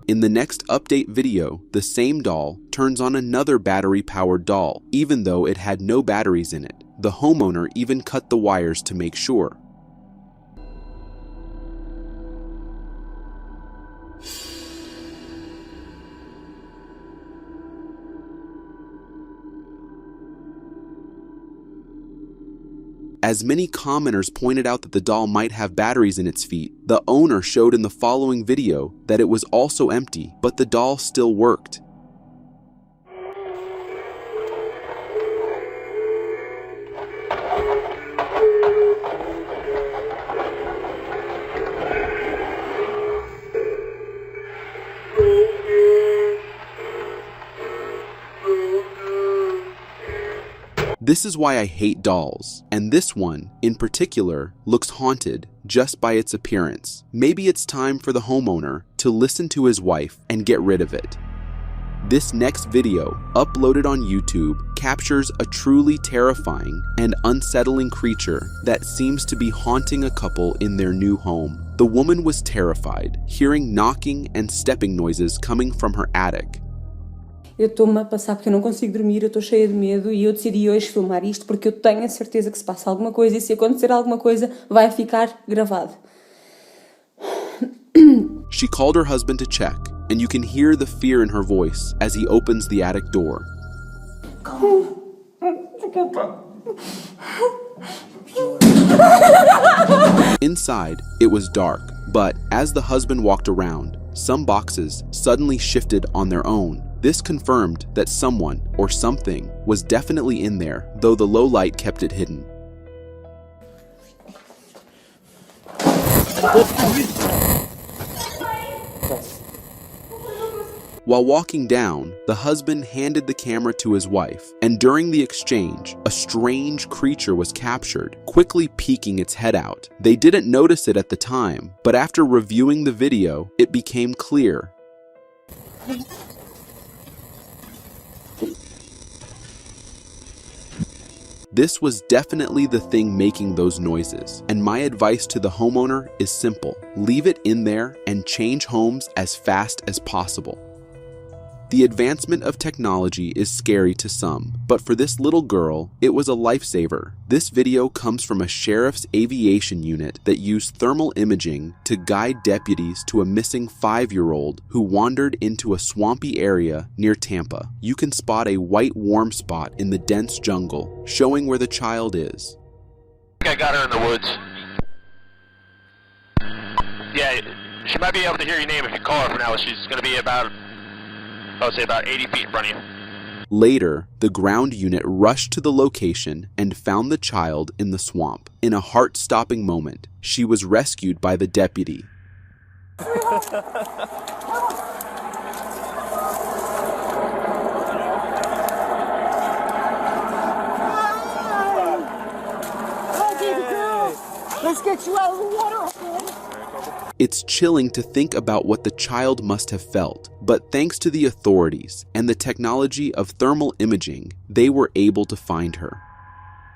In the next update video, the same doll turns on another battery-powered doll, even though it had no batteries in it. The homeowner even cut the wires to make sure. As many commenters pointed out that the doll might have batteries in its feet, the owner showed in the following video that it was also empty, but the doll still worked. This is why I hate dolls, and this one, in particular, looks haunted just by its appearance. Maybe it's time for the homeowner to listen to his wife and get rid of it. This next video, uploaded on YouTube, captures a truly terrifying and unsettling creature that seems to be haunting a couple in their new home. The woman was terrified, hearing knocking and stepping noises coming from her attic. Eu estou-me a passar porque eu não consigo dormir, eu estou cheia de medo e eu decidi hoje filmar isto porque eu tenho a certeza que se passa alguma coisa e se acontecer alguma coisa vai ficar gravado. She called her husband to check, and you can hear the fear in her voice as he opens the attic door. Inside, it was dark, but as the husband walked around, some boxes suddenly shifted on their own. This confirmed that someone or something was definitely in there, though the low light kept it hidden. While walking down, the husband handed the camera to his wife, and during the exchange, a strange creature was captured, quickly peeking its head out. They didn't notice it at the time, but after reviewing the video, it became clear. This was definitely the thing making those noises, and my advice to the homeowner is simple. Leave it in there and change homes as fast as possible. The advancement of technology is scary to some, but for this little girl, it was a lifesaver. This video comes from a sheriff's aviation unit that used thermal imaging to guide deputies to a missing 5-year-old who wandered into a swampy area near Tampa. You can spot a white warm spot in the dense jungle, showing where the child is. I got her in the woods. Yeah, she might be able to hear your name if you call her for now. She's going to be about 80 feet in front of you. Later, the ground unit rushed to the location and found the child in the swamp. In a heart-stopping moment, she was rescued by the deputy. Let's get you out of the water. It's chilling to think about what the child must have felt, but thanks to the authorities and the technology of thermal imaging, they were able to find her.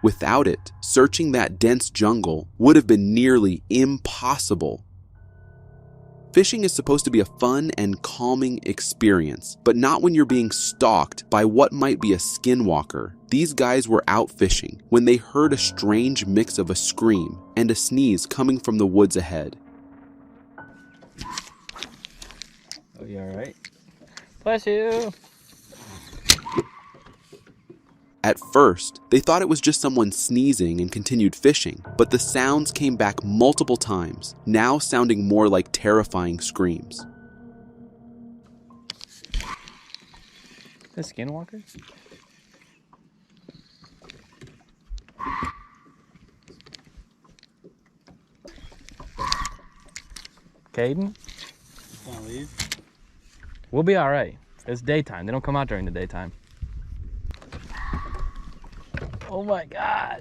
Without it, searching that dense jungle would have been nearly impossible. Fishing is supposed to be a fun and calming experience, but not when you're being stalked by what might be a skinwalker. These guys were out fishing when they heard a strange mix of a scream and a sneeze coming from the woods ahead. Oh, you alright? Bless you! At first, they thought it was just someone sneezing and continued fishing, but the sounds came back multiple times, now sounding more like terrifying screams. The skinwalker? Caden? Can't leave. We'll be alright. It's daytime. They don't come out during the daytime. Oh my gosh.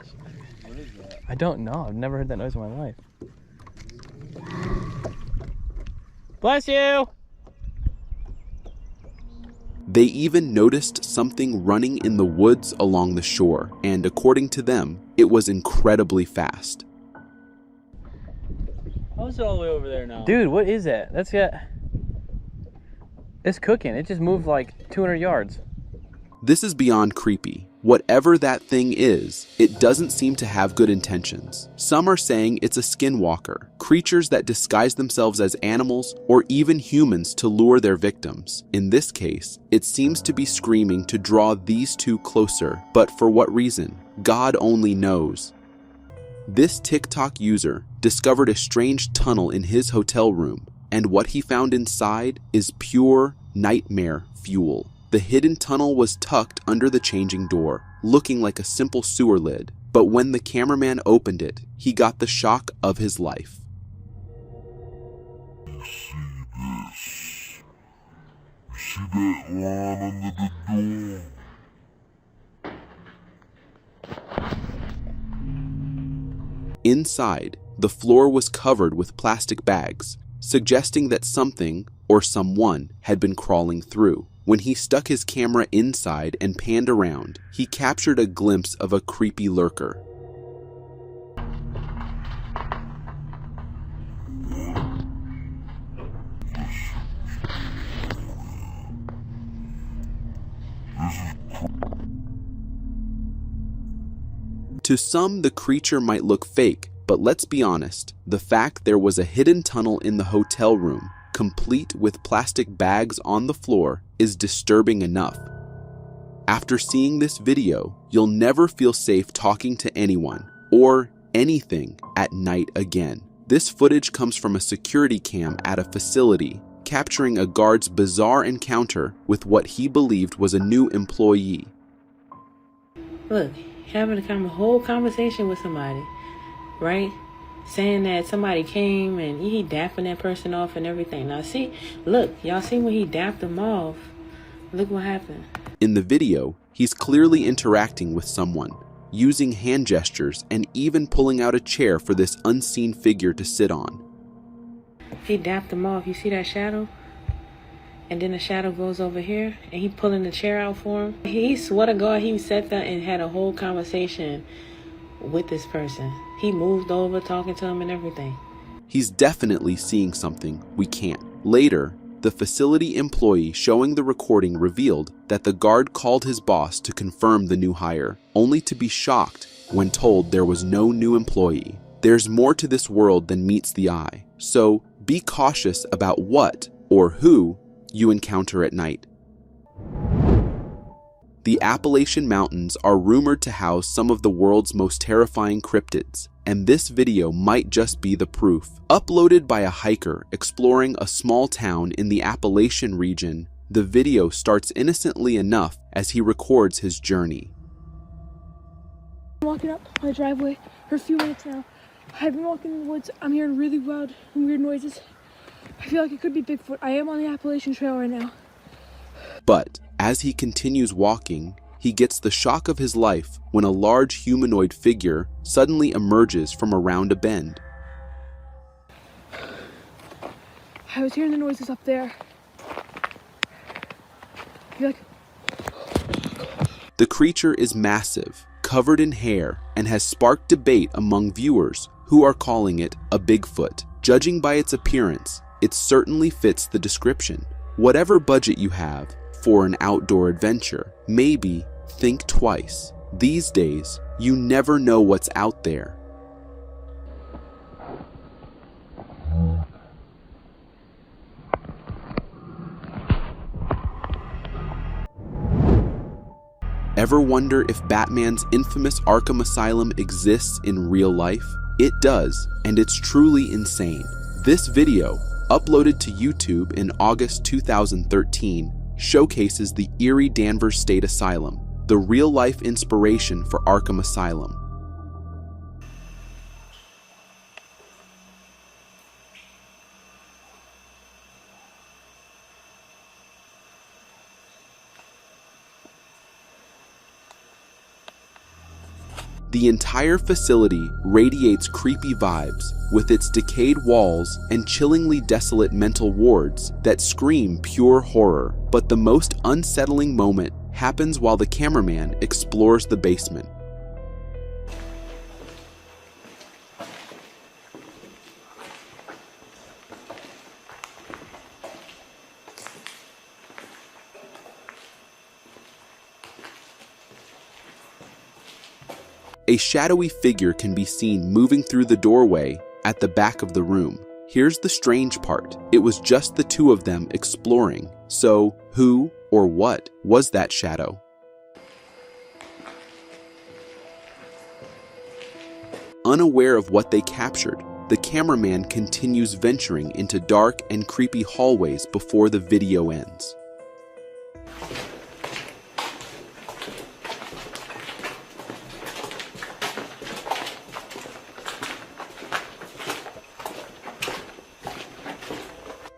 What is that? I don't know. I've never heard that noise in my life. Bless you! They even noticed something running in the woods along the shore, and according to them, it was incredibly fast. How is it all the way over there now? Dude, what is that? That's got... It's cooking. It just moved like 200 yards. This is beyond creepy. Whatever that thing is, it doesn't seem to have good intentions. Some are saying it's a skinwalker, creatures that disguise themselves as animals or even humans to lure their victims. In this case, it seems to be screaming to draw these two closer, but for what reason? God only knows. This TikTok user discovered a strange tunnel in his hotel room, and what he found inside is pure nightmare fuel. The hidden tunnel was tucked under the changing door, looking like a simple sewer lid, but when the cameraman opened it, he got the shock of his life. See that line under the door? Inside, the floor was covered with plastic bags, suggesting that something or someone had been crawling through. When he stuck his camera inside and panned around, he captured a glimpse of a creepy lurker. To some, the creature might look fake, But let's be honest, the fact there was a hidden tunnel in the hotel room, complete with plastic bags on the floor, is disturbing enough. After seeing this video, you'll never feel safe talking to anyone or anything at night again. This footage comes from a security cam at a facility, capturing a guard's bizarre encounter with what he believed was a new employee. Look, having a whole conversation with somebody, right? Saying that somebody came and he dapping that person off and everything. Now see, look, y'all see when he dapped them off, look what happened. In the video, he's clearly interacting with someone, using hand gestures and even pulling out a chair for this unseen figure to sit on. He dapped them off. You see that shadow? And then the shadow goes over here and he pulling the chair out for him. He swear to God, he sat there and had a whole conversation with this person. He moved over, talking to him and everything. He's definitely seeing something we can't. Later, the facility employee showing the recording revealed that the guard called his boss to confirm the new hire, only to be shocked when told there was no new employee. There's more to this world than meets the eye, so be cautious about what or who you encounter at night. The Appalachian Mountains are rumored to house some of the world's most terrifying cryptids, and this video might just be the proof. Uploaded by a hiker exploring a small town in the Appalachian region, the video starts innocently enough as he records his journey. I'm walking up my driveway for a few minutes now. I've been walking in the woods. I'm hearing really loud and weird noises. I feel like it could be Bigfoot. I am on the Appalachian Trail right now. But as he continues walking, he gets the shock of his life when a large humanoid figure suddenly emerges from around a bend. I was hearing the noises up there. I feel like... The creature is massive, covered in hair, and has sparked debate among viewers who are calling it a Bigfoot. Judging by its appearance, it certainly fits the description. Whatever budget you have for an outdoor adventure, maybe think twice. These days, you never know what's out there. Ever wonder if Batman's infamous Arkham Asylum exists in real life? It does, and it's truly insane. This video, uploaded to YouTube in August 2013, showcases the Eerie Danvers State Asylum, the real-life inspiration for Arkham Asylum. The entire facility radiates creepy vibes with its decayed walls and chillingly desolate mental wards that scream pure horror. But the most unsettling moment happens while the cameraman explores the basement. A shadowy figure can be seen moving through the doorway at the back of the room. Here's the strange part. It was just the two of them exploring. So, who or what was that shadow? Unaware of what they captured, the cameraman continues venturing into dark and creepy hallways before the video ends.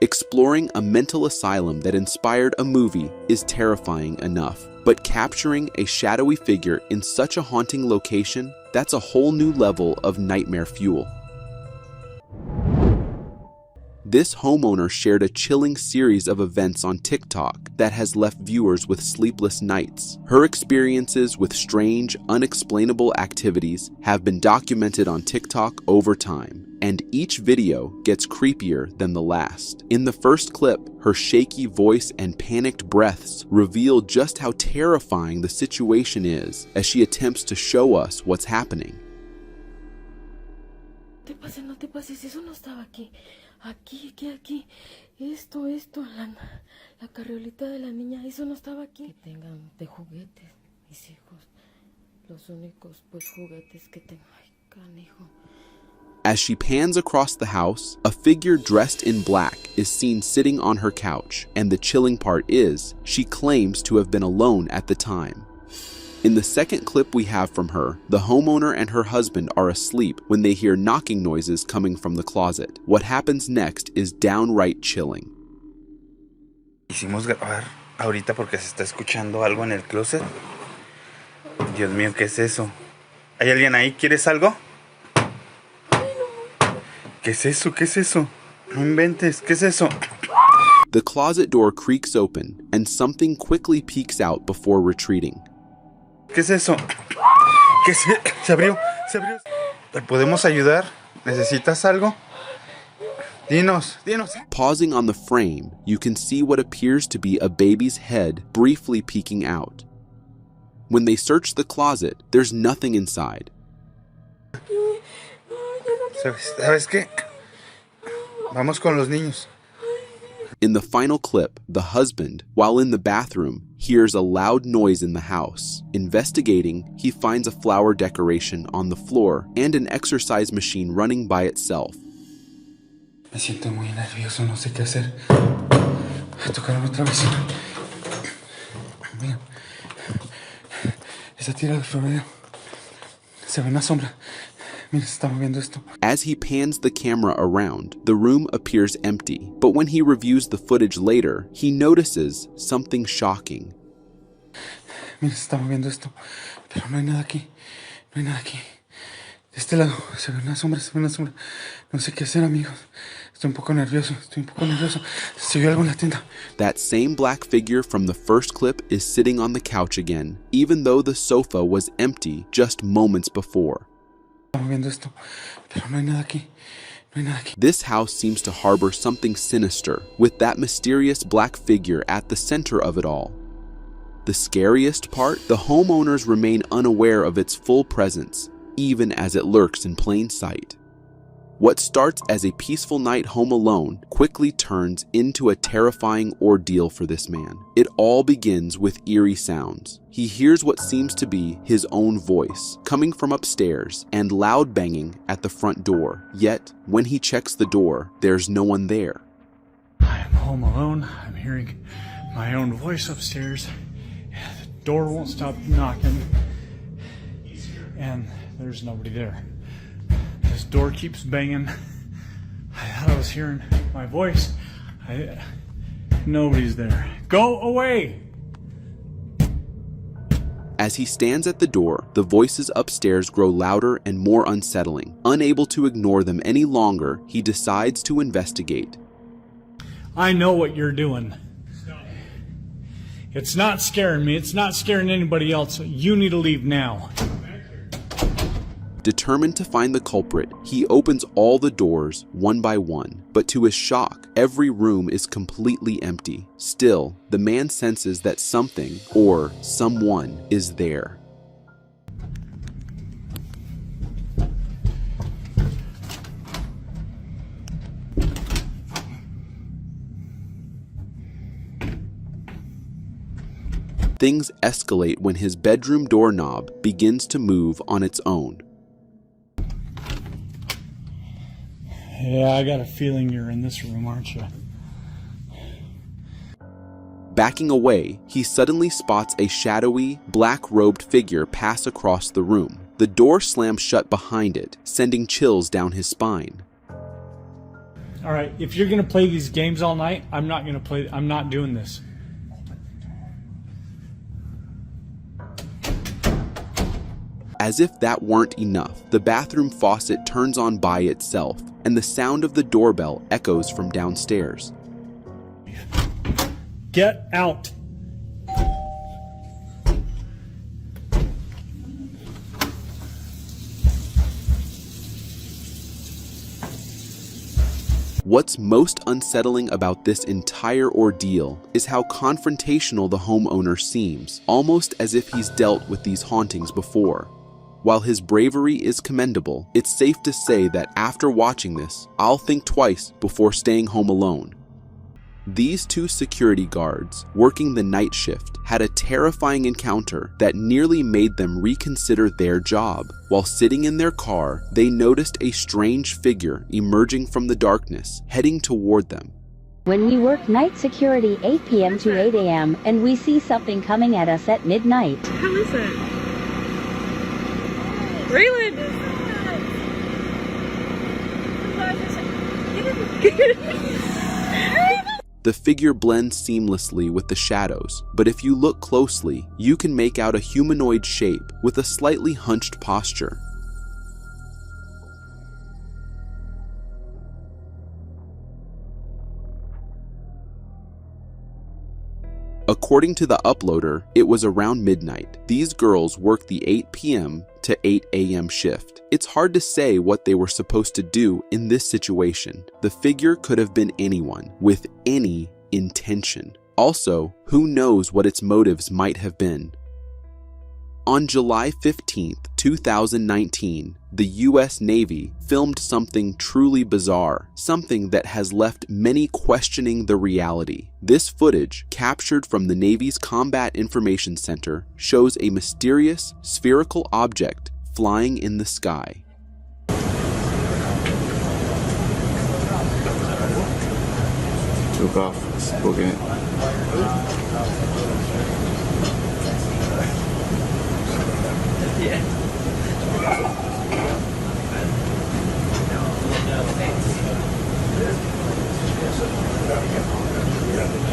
Exploring a mental asylum that inspired a movie is terrifying enough, but capturing a shadowy figure in such a haunting location, that's a whole new level of nightmare fuel. This homeowner shared a chilling series of events on TikTok that has left viewers with sleepless nights. Her experiences with strange, unexplainable activities have been documented on TikTok over time, and each video gets creepier than the last. In the first clip, her shaky voice and panicked breaths reveal just how terrifying the situation is as she attempts to show us what's happening. No te pases, eso no estaba aquí. Aquí. Esto, la carriolita de la niña, eso no estaba aquí. Que tengan de juguetes, mis hijos. Los únicos, pues, juguetes que tengo. Ay, canijo. As she pans across the house, a figure dressed in black is seen sitting on her couch, and the chilling part is, she claims to have been alone at the time. In the second clip we have from her, the homeowner and her husband are asleep when they hear knocking noises coming from the closet. What happens next is downright chilling. Hicimos grabar ahorita porque se está escuchando algo en el closet. Dios mío, ¿qué es eso? ¿Hay alguien ahí? ¿Quieres algo? ¿Qué es eso? ¿Qué es eso? No inventes, ¿qué es eso? The closet door creaks open, and something quickly peeks out before retreating. ¿Qué es eso? ¿Qué es? Se abrió. ¿Te podemos ayudar? ¿Necesitas algo? Dinos. Pausing on the frame, you can see what appears to be a baby's head briefly peeking out. When they search the closet, there's nothing inside. ¿Sabes qué? Vamos con los niños. In the final clip, the husband, while in the bathroom, hears a loud noise in the house. Investigating, he finds a flower decoration on the floor and an exercise machine running by itself. Me siento muy nervioso, no sé qué hacer. Tocaron otra vez. Mira, esa tira de florero. Se ve una sombra. Mira, se está moviendo esto. As he pans the camera around, the room appears empty, but when he reviews the footage later, he notices something shocking. Mira, se está moviendo esto, pero no hay nada aquí. De este lado se ve una sombra. No sé qué hacer, amigos. Estoy un poco nervioso. Se vio algo en la tienda. That same black figure from the first clip is sitting on the couch again, even though the sofa was empty just moments before. Moviendo esto, pero no hay nada aquí. This house seems to harbor something sinister, with that mysterious black figure at the center of it all. The scariest part, the homeowners remain unaware of its full presence, even as it lurks in plain sight. What starts as a peaceful night home alone quickly turns into a terrifying ordeal for this man. It all begins with eerie sounds. He hears what seems to be his own voice coming from upstairs and loud banging at the front door. Yet, when he checks the door, there's no one there. I am home alone. I'm hearing my own voice upstairs. The door won't stop knocking. And there's nobody there. This door keeps banging. I thought I was hearing my voice. Nobody's there. Go away! As he stands at the door, the voices upstairs grow louder and more unsettling. Unable to ignore them any longer, he decides to investigate. I know what you're doing. It's not scaring me. It's not scaring anybody else. You need to leave now. Determined to find the culprit, he opens all the doors one by one, but to his shock, every room is completely empty. Still, the man senses that something, or someone, is there. Things escalate when his bedroom doorknob begins to move on its own. Yeah, I got a feeling you're in this room, aren't you? Backing away, he suddenly spots a shadowy, black-robed figure pass across the room. The door slams shut behind it, sending chills down his spine. All right, if you're gonna play these games all night, I'm not doing this. As if that weren't enough, the bathroom faucet turns on by itself, and the sound of the doorbell echoes from downstairs. Get out! What's most unsettling about this entire ordeal is how confrontational the homeowner seems, almost as if he's dealt with these hauntings before. While his bravery is commendable, it's safe to say that after watching this, I'll think twice before staying home alone. These two security guards, working the night shift, had a terrifying encounter that nearly made them reconsider their job. While sitting in their car, they noticed a strange figure emerging from the darkness, heading toward them. When we work night security 8 p.m. to 8 a.m. and we see something coming at us at midnight. How is it? Raylan! The figure blends seamlessly with the shadows, but if you look closely, you can make out a humanoid shape with a slightly hunched posture. According to the uploader, it was around midnight. These girls worked the 8 p.m. to 8 a.m. shift. It's hard to say what they were supposed to do in this situation. The figure could have been anyone, with any intention. Also, who knows what its motives might have been. On July 15th, 2019, the U.S. Navy filmed something truly bizarre, something that has left many questioning the reality. This footage, captured from the Navy's Combat Information Center, shows a mysterious, spherical object flying in the sky. Took off, booking it.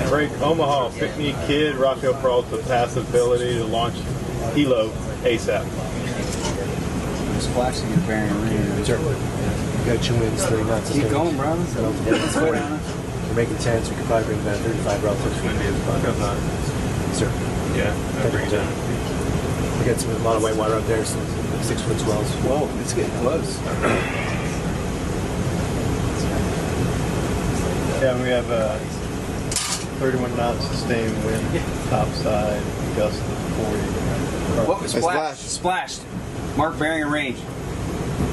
Break Omaha, Pickney Kid, Rockwell Peralta, passive ability to launch Hilo ASAP. Splashing and bearing ring. Sure. Got 2 minutes, 30 knots. Keep going, bro. We're making 10, so we can probably bring about 35 relative. Windy as fuck. Sir. Yeah, I bring it down. We got a lot of white water out there, so 6-foot swells. Whoa, it's getting close. Yeah, we have 31 knots sustained wind, topside, gust of 40. What was splashed? Splashed. Mark bearing and range.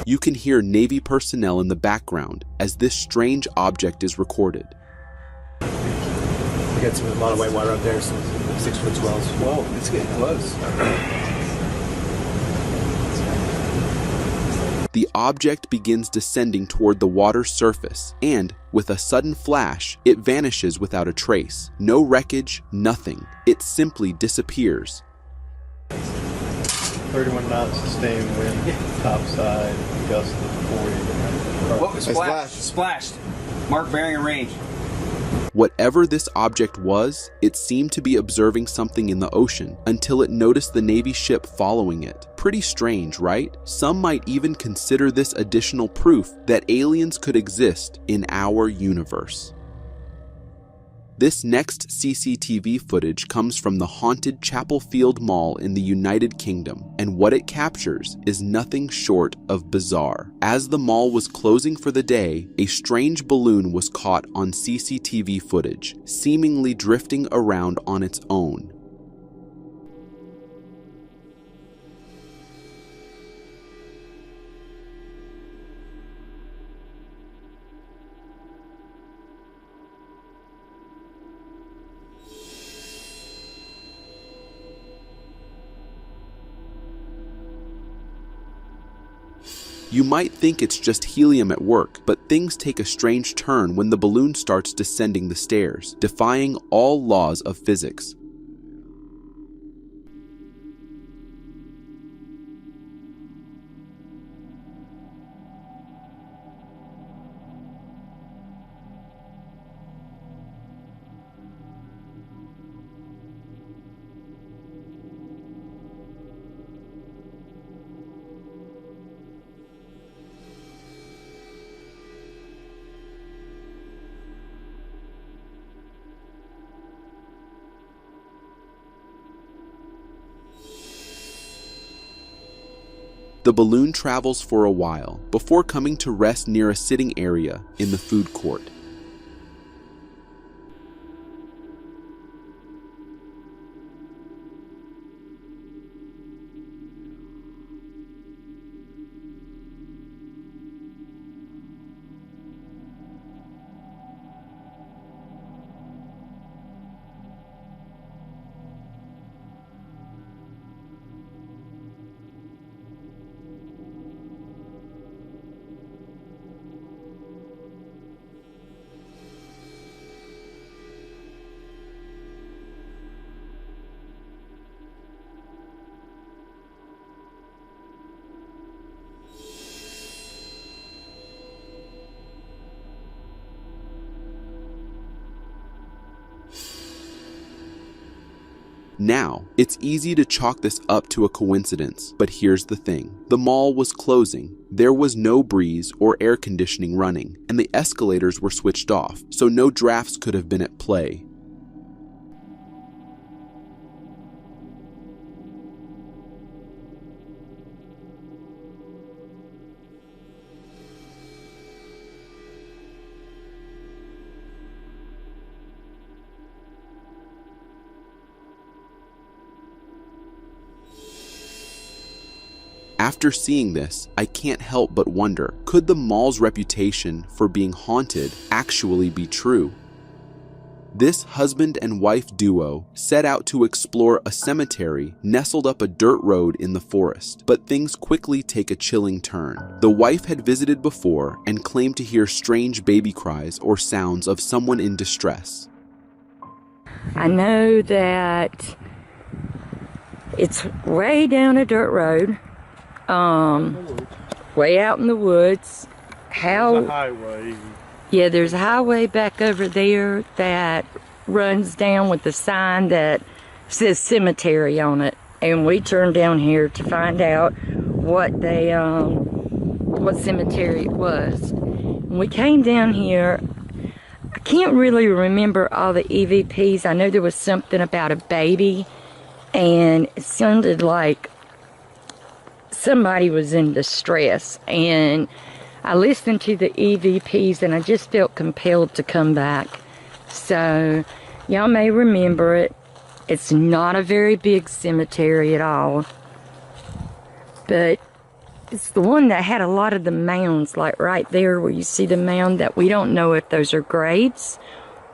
You can hear Navy personnel in the background as this strange object is recorded. We got a lot of white water out there, so 6-foot swells. Whoa, it's getting close. The object begins descending toward the water's surface, and, with a sudden flash, it vanishes without a trace. No wreckage, nothing. It simply disappears. 31 knots sustained wind, topside, gust of 40. What was splashed? Splashed. Mark bearing and range. Whatever this object was, it seemed to be observing something in the ocean until it noticed the Navy ship following it. Pretty strange, right? Some might even consider this additional proof that aliens could exist in our universe. This next CCTV footage comes from the haunted Chapel Field Mall in the United Kingdom, and what it captures is nothing short of bizarre. As the mall was closing for the day, a strange balloon was caught on CCTV footage, seemingly drifting around on its own. You might think it's just helium at work, but things take a strange turn when the balloon starts descending the stairs, defying all laws of physics. The balloon travels for a while before coming to rest near a sitting area in the food court. Now, it's easy to chalk this up to a coincidence, but here's the thing. The mall was closing, there was no breeze or air conditioning running, and the escalators were switched off, so no drafts could have been at play. After seeing this, I can't help but wonder, could the mall's reputation for being haunted actually be true? This husband and wife duo set out to explore a cemetery nestled up a dirt road in the forest, but things quickly take a chilling turn. The wife had visited before and claimed to hear strange baby cries or sounds of someone in distress. I know that it's way down a dirt road. Way out in the woods. There's a highway. Yeah, there's a highway back over there that runs down with a sign that says cemetery on it. And we turned down here to find out what cemetery it was. When we came down here, I can't really remember all the EVPs. I know there was something about a baby, and it sounded like somebody was in distress, and I listened to the EVPs and I just felt compelled to come back. So y'all may remember it. It's not a very big cemetery at all, but it's the one that had a lot of the mounds, like right there where you see the mound, that we don't know if those are graves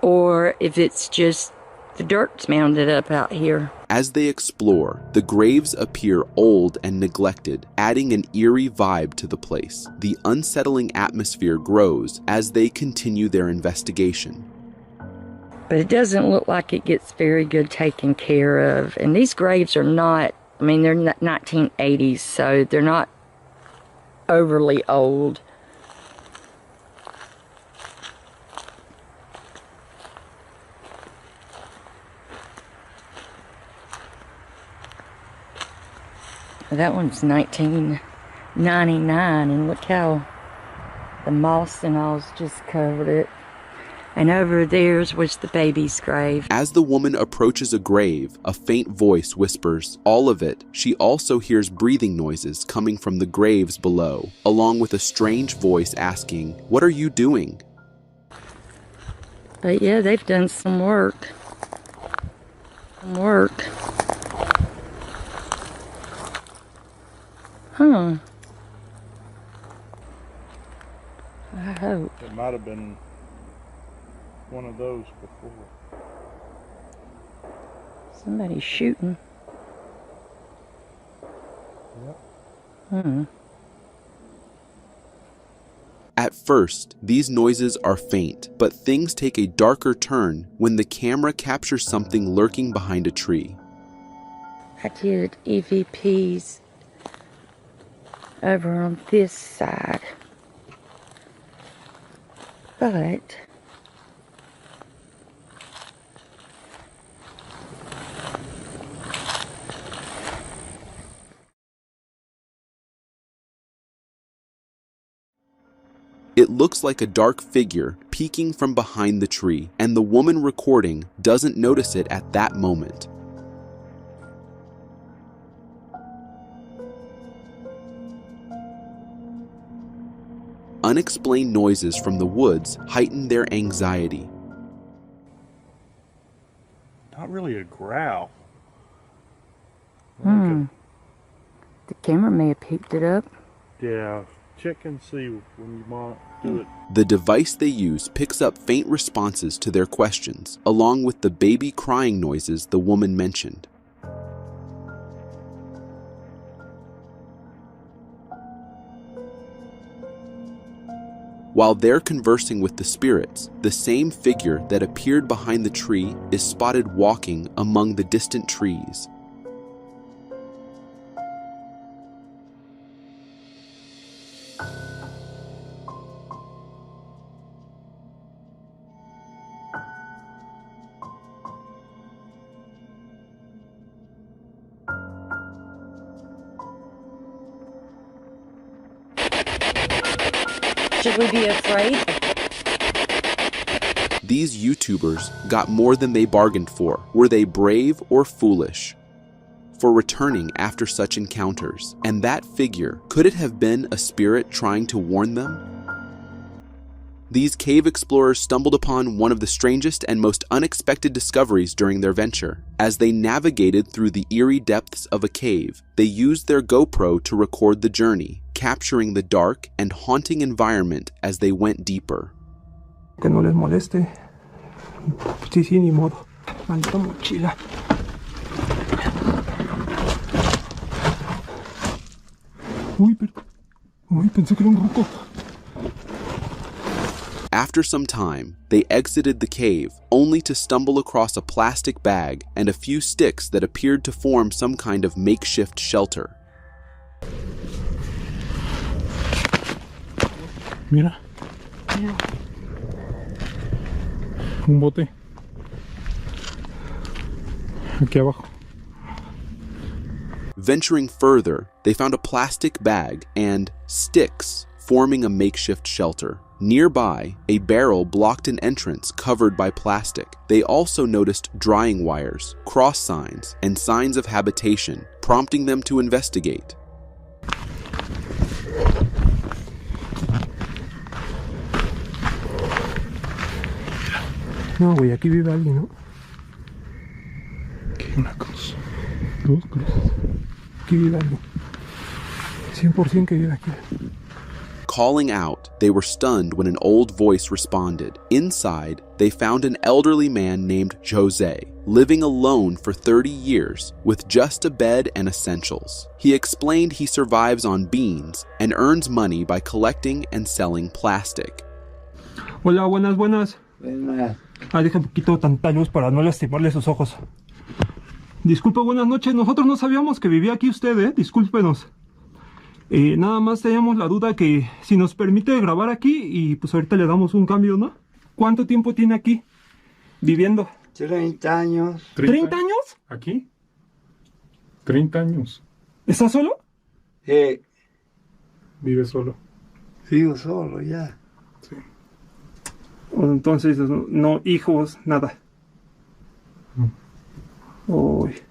or if it's just the dirt's mounded up out here. As they explore, the graves appear old and neglected, adding an eerie vibe to the place. The unsettling atmosphere grows as they continue their investigation. But it doesn't look like it gets very good taken care of. And these graves are not, I mean, they're 1980s, so they're not overly old. That one's 1999, and look how the moss and all's just covered it. And over theirs was the baby's grave. As the woman approaches a grave, a faint voice whispers, all of it. She also hears breathing noises coming from the graves below, along with a strange voice asking, "What are you doing?" But yeah, they've done some work. Huh. I hope. It might have been one of those before. Somebody's shooting. Yep. At first, these noises are faint, but things take a darker turn when the camera captures something lurking behind a tree. I did EVPs over on this side, but it looks like a dark figure peeking from behind the tree, and the woman recording doesn't notice it at that moment. Unexplained noises from the woods heighten their anxiety. Not really a growl. The camera may have picked it up. Yeah, check and see when you might do it. The device they use picks up faint responses to their questions, along with the baby crying noises the woman mentioned. While they're conversing with the spirits, the same figure that appeared behind the tree is spotted walking among the distant trees. Should we be afraid? These YouTubers got more than they bargained for. Were they brave or foolish for returning after such encounters? And that figure, could it have been a spirit trying to warn them? These cave explorers stumbled upon one of the strangest and most unexpected discoveries during their venture. As they navigated through the eerie depths of a cave, they used their GoPro to record the journey, capturing the dark and haunting environment as they went deeper. Que no les moleste. Sí, ni modo. Maldita mochila. Uy, pensé que era un ruco. After some time, they exited the cave, only to stumble across a plastic bag and a few sticks that appeared to form some kind of makeshift shelter. Mira. Un bote. Aquí abajo. Venturing further, they found a plastic bag and sticks forming a makeshift shelter. Nearby, a barrel blocked an entrance covered by plastic. They also noticed drying wires, cross signs, and signs of habitation, prompting them to investigate. No, güey, aquí vive alguien, ¿no? Aquí hay una cruz. Dos cruces. Aquí vive alguien. 100% que vive aquí. Calling out, they were stunned when an old voice responded. Inside, they found an elderly man named Jose, living alone for 30 years with just a bed and essentials. He explained he survives on beans and earns money by collecting and selling plastic. Hola, buenas. Deja un poquito tanta luz para no lastimarle sus ojos. Disculpe, buenas noches. Nosotros no sabíamos que vivía aquí usted, Discúlpenos. Nada más teníamos la duda que si nos permite grabar aquí y pues ahorita le damos un cambio, ¿no? ¿Cuánto tiempo tiene aquí viviendo? 30 años. ¿30 años? ¿Aquí? 30 años. ¿Está solo? Vive solo. Vivo solo, ya. Sí. Entonces, no hijos, nada. Uy.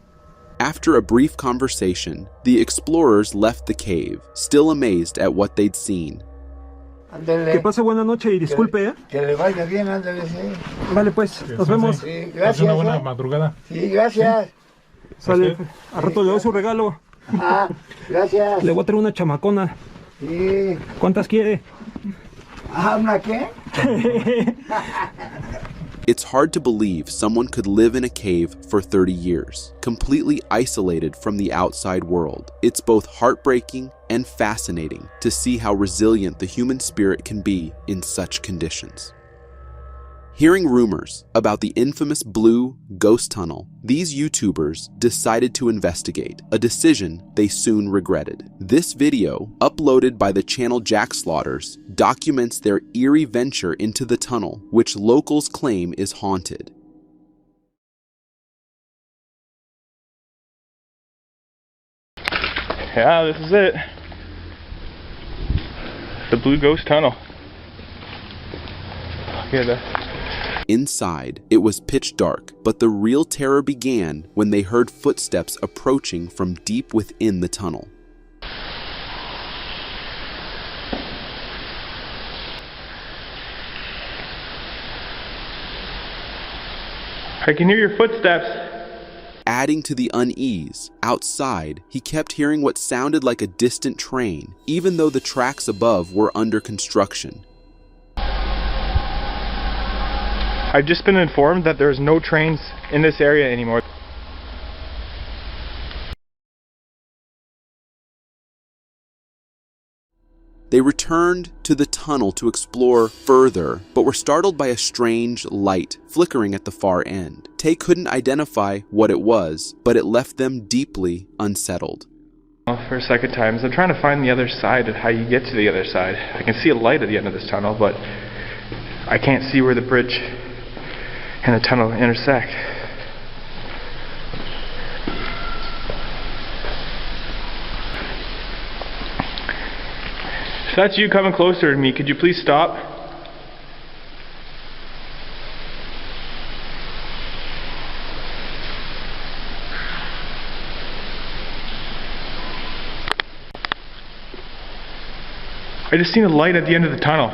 After a brief conversation, the explorers left the cave, still amazed at what they'd seen. Ándale. Que pase buena noche y disculpe, Que le vaya bien, ándale, sí. Vale, pues, nos vemos. Sí, gracias. Una buena madrugada. Sí, gracias. Sale, a rato le doy su regalo. Gracias. Le voy a traer una chamacona. Sí. ¿Cuántas quiere? ¿Una qué? It's hard to believe someone could live in a cave for 30 years, completely isolated from the outside world. It's both heartbreaking and fascinating to see how resilient the human spirit can be in such conditions. Hearing rumors about the infamous Blue Ghost Tunnel, these YouTubers decided to investigate, a decision they soon regretted. This video, uploaded by the channel Jack Slaughters, documents their eerie venture into the tunnel, which locals claim is haunted. Yeah, this is it. The Blue Ghost Tunnel. Look at that. Inside, it was pitch dark, but the real terror began when they heard footsteps approaching from deep within the tunnel. I can hear your footsteps. Adding to the unease, outside, he kept hearing what sounded like a distant train, even though the tracks above were under construction. I've just been informed that there's no trains in this area anymore. They returned to the tunnel to explore further, but were startled by a strange light flickering at the far end. Tay couldn't identify what it was, but it left them deeply unsettled. For a second time, so I'm trying to find the other side of how you get to the other side. I can see a light at the end of this tunnel, but I can't see where the bridge and the tunnel intersect. If that's you coming closer to me, could you please stop? I just seen a light at the end of the tunnel.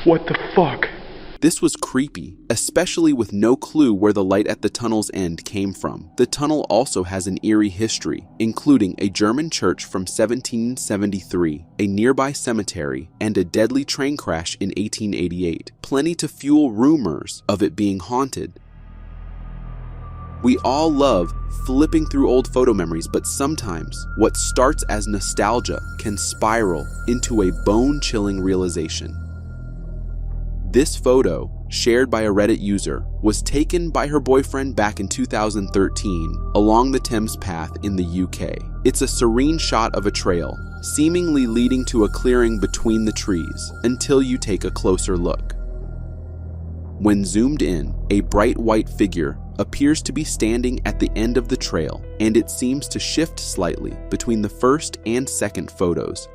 What the fuck? This was creepy, especially with no clue where the light at the tunnel's end came from. The tunnel also has an eerie history, including a German church from 1773, a nearby cemetery, and a deadly train crash in 1888. Plenty to fuel rumors of it being haunted. We all love flipping through old photo memories, but sometimes what starts as nostalgia can spiral into a bone-chilling realization. This photo, shared by a Reddit user, was taken by her boyfriend back in 2013 along the Thames Path in the UK. It's a serene shot of a trail, seemingly leading to a clearing between the trees, until you take a closer look. When zoomed in, a bright white figure appears to be standing at the end of the trail, and it seems to shift slightly between the first and second photos.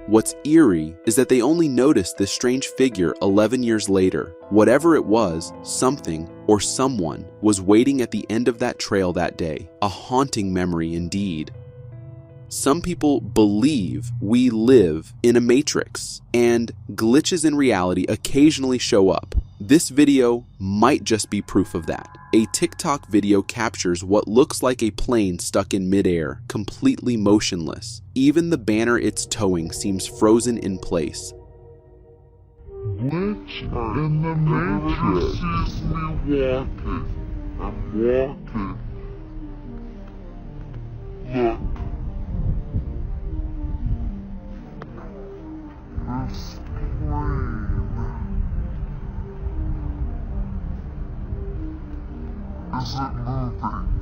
What's eerie is that they only noticed this strange figure 11 years later. Whatever it was, something or someone was waiting at the end of that trail that day. A haunting memory indeed. Some people believe we live in a matrix, and glitches in reality occasionally show up. This video might just be proof of that. A TikTok video captures what looks like a plane stuck in midair, completely motionless. Even the banner it's towing seems frozen in place. Glitch in the matrix. Sees me walking. I'm walking. Look. This plane. Is it moving?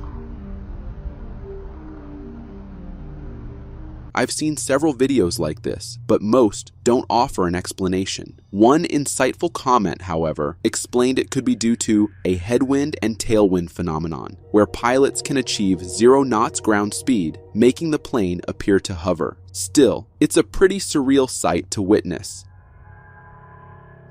I've seen several videos like this, but most don't offer an explanation. One insightful comment, however, explained it could be due to a headwind and tailwind phenomenon, where pilots can achieve 0 knots ground speed, making the plane appear to hover. Still, it's a pretty surreal sight to witness.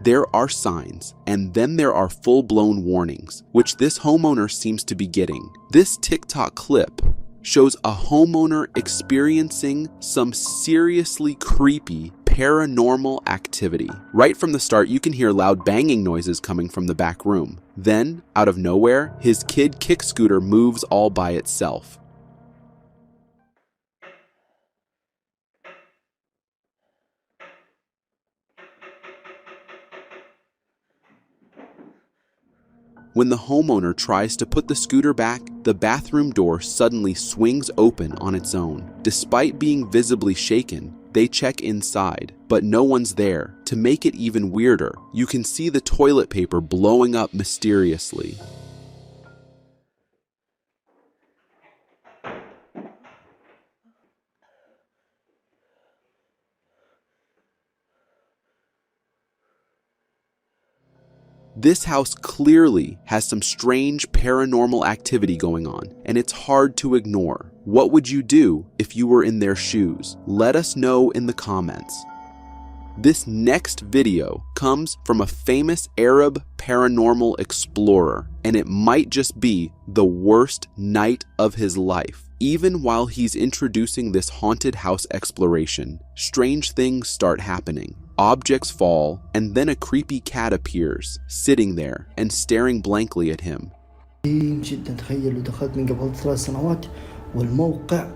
There are signs, and then there are full-blown warnings, which this homeowner seems to be getting. This TikTok clip shows a homeowner experiencing some seriously creepy paranormal activity. Right from the start, you can hear loud banging noises coming from the back room. Then, out of nowhere, his kid kick scooter moves all by itself. When the homeowner tries to put the scooter back, the bathroom door suddenly swings open on its own. Despite being visibly shaken, they check inside, but no one's there. To make it even weirder, you can see the toilet paper blowing up mysteriously. This house clearly has some strange paranormal activity going on, and it's hard to ignore. What would you do if you were in their shoes? Let us know in the comments. This next video comes from a famous Arab paranormal explorer, and it might just be the worst night of his life. Even while he's introducing this haunted house exploration, strange things start happening. Objects fall, and then a creepy cat appears, sitting there and staring blankly at him. جدا تخيلوا دخلت من قبل 3 سنوات والموقع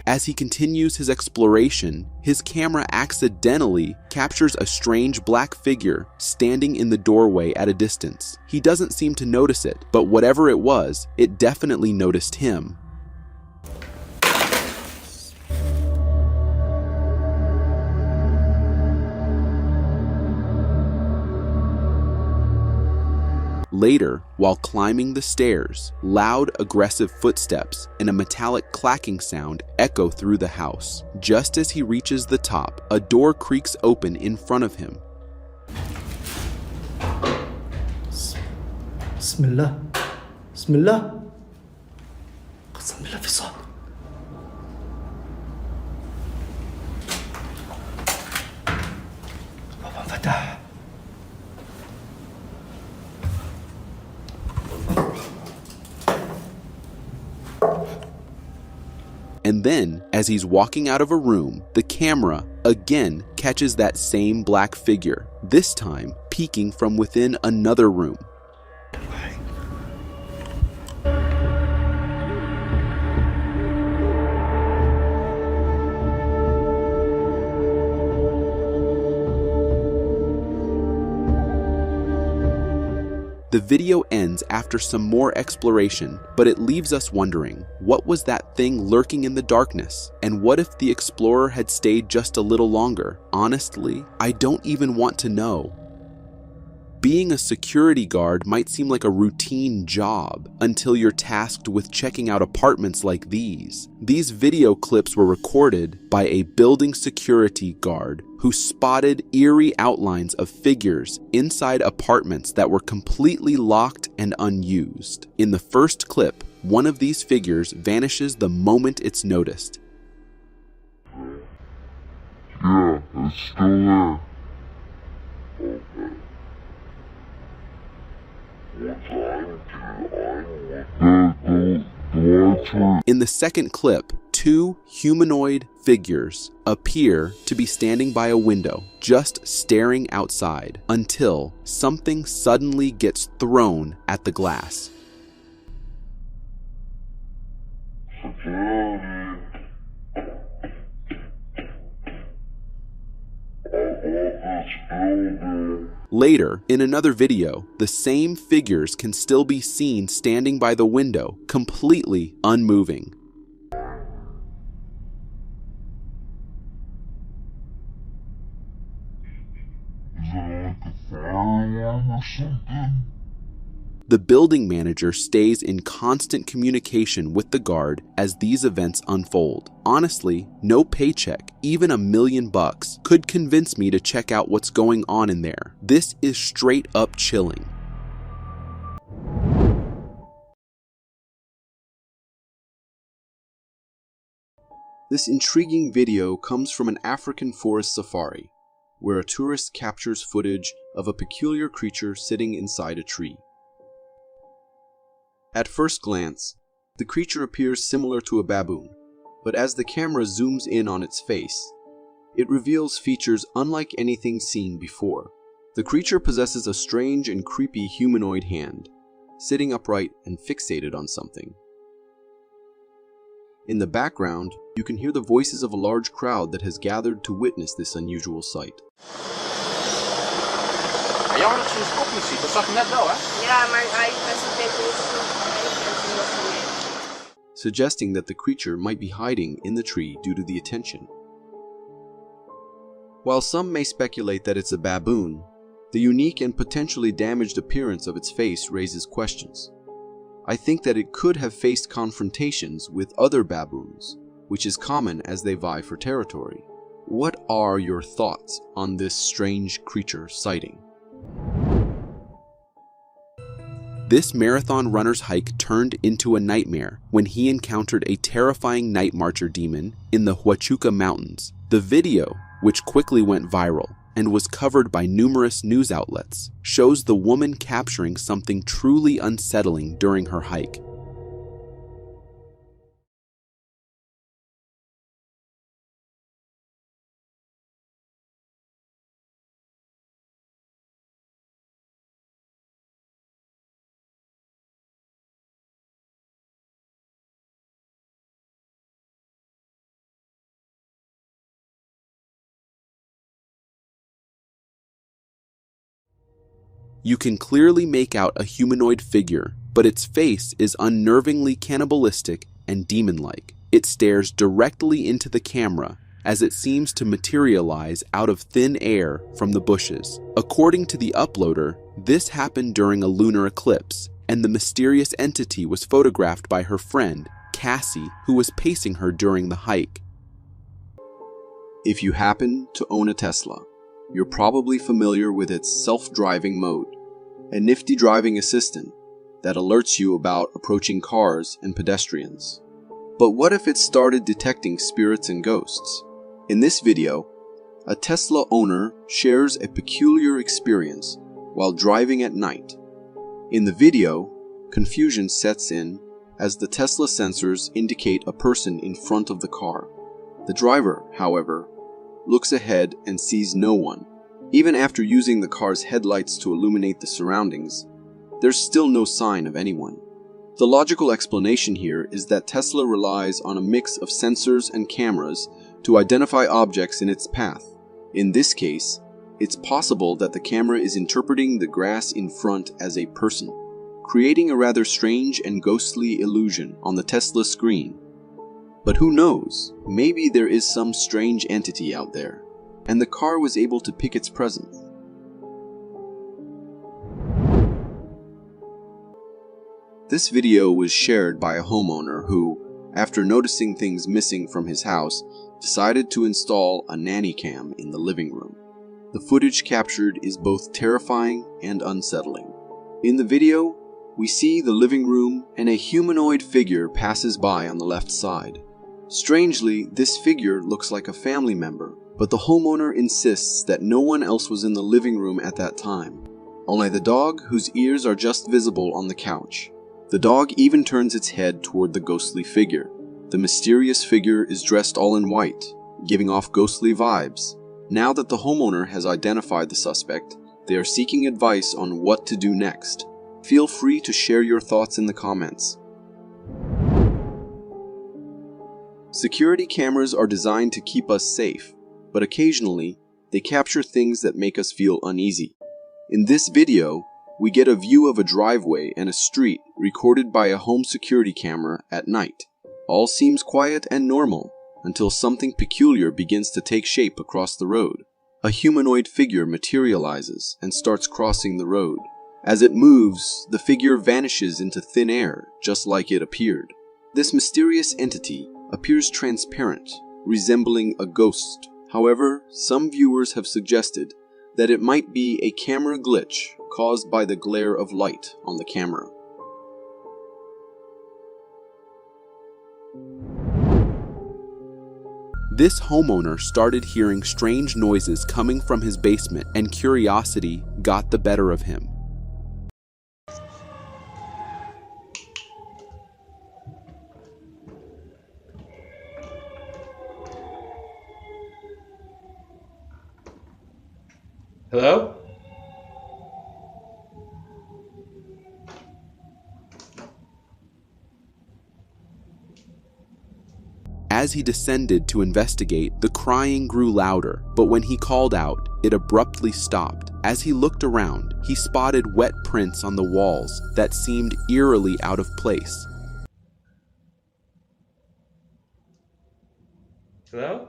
As he continues his exploration, his camera accidentally captures a strange black figure standing in the doorway at a distance. He doesn't seem to notice it, but whatever it was, it definitely noticed him. Later, while climbing the stairs, loud, aggressive footsteps and a metallic clacking sound echo through the house. Just as he reaches the top, a door creaks open in front of him. بسم الله بسم الله قسم بالله في صوت. بابا انفتح. And then, as he's walking out of a room, the camera again catches that same black figure, this time peeking from within another room. The video ends after some more exploration, but it leaves us wondering, what was that thing lurking in the darkness? And what if the explorer had stayed just a little longer? Honestly, I don't even want to know. Being a security guard might seem like a routine job until you're tasked with checking out apartments like these. These video clips were recorded by a building security guard who spotted eerie outlines of figures inside apartments that were completely locked and unused. In the first clip, one of these figures vanishes the moment it's noticed. Yeah, it's still there. In the second clip, two humanoid figures appear to be standing by a window, just staring outside, until something suddenly gets thrown at the glass. Later, in another video, the same figures can still be seen standing by the window, completely unmoving. Is that like a fire alarm or something? The building manager stays in constant communication with the guard as these events unfold. Honestly, no paycheck, even $1 million, could convince me to check out what's going on in there. This is straight up chilling. This intriguing video comes from an African forest safari, where a tourist captures footage of a peculiar creature sitting inside a tree. At first glance, the creature appears similar to a baboon, but as the camera zooms in on its face, it reveals features unlike anything seen before. The creature possesses a strange and creepy humanoid hand, sitting upright and fixated on something. In the background, you can hear the voices of a large crowd that has gathered to witness this unusual sight. Suggesting that the creature might be hiding in the tree due to the attention. While some may speculate that it's a baboon, the unique and potentially damaged appearance of its face raises questions. I think that it could have faced confrontations with other baboons, which is common as they vie for territory. What are your thoughts on this strange creature sighting? This marathon runner's hike turned into a nightmare when he encountered a terrifying night marcher demon in the Huachuca Mountains. The video, which quickly went viral and was covered by numerous news outlets, shows the woman capturing something truly unsettling during her hike. You can clearly make out a humanoid figure, but its face is unnervingly cannibalistic and demon-like. It stares directly into the camera as it seems to materialize out of thin air from the bushes. According to the uploader, this happened during a lunar eclipse, and the mysterious entity was photographed by her friend, Cassie, who was pacing her during the hike. If you happen to own a Tesla, you're probably familiar with its self-driving mode, a nifty driving assistant that alerts you about approaching cars and pedestrians. But what if it started detecting spirits and ghosts? In this video, a Tesla owner shares a peculiar experience while driving at night. In the video, confusion sets in as the Tesla sensors indicate a person in front of the car. The driver, however, looks ahead and sees no one. Even after using the car's headlights to illuminate the surroundings, there's still no sign of anyone. The logical explanation here is that Tesla relies on a mix of sensors and cameras to identify objects in its path. In this case, it's possible that the camera is interpreting the grass in front as a person, creating a rather strange and ghostly illusion on the Tesla screen. But who knows, maybe there is some strange entity out there, and the car was able to pick its presence. This video was shared by a homeowner who, after noticing things missing from his house, decided to install a nanny cam in the living room. The footage captured is both terrifying and unsettling. In the video, we see the living room and a humanoid figure passes by on the left side. Strangely, this figure looks like a family member, but the homeowner insists that no one else was in the living room at that time. Only the dog, whose ears are just visible on the couch. The dog even turns its head toward the ghostly figure. The mysterious figure is dressed all in white, giving off ghostly vibes. Now that the homeowner has identified the suspect, they are seeking advice on what to do next. Feel free to share your thoughts in the comments. Security cameras are designed to keep us safe, but occasionally, they capture things that make us feel uneasy. In this video, we get a view of a driveway and a street recorded by a home security camera at night. All seems quiet and normal until something peculiar begins to take shape across the road. A humanoid figure materializes and starts crossing the road. As it moves, the figure vanishes into thin air, just like it appeared. This mysterious entity appears transparent, resembling a ghost. However, some viewers have suggested that it might be a camera glitch caused by the glare of light on the camera. This homeowner started hearing strange noises coming from his basement, and curiosity got the better of him. Hello? As he descended to investigate, the crying grew louder, but when he called out, it abruptly stopped. As he looked around, he spotted wet prints on the walls that seemed eerily out of place. Hello?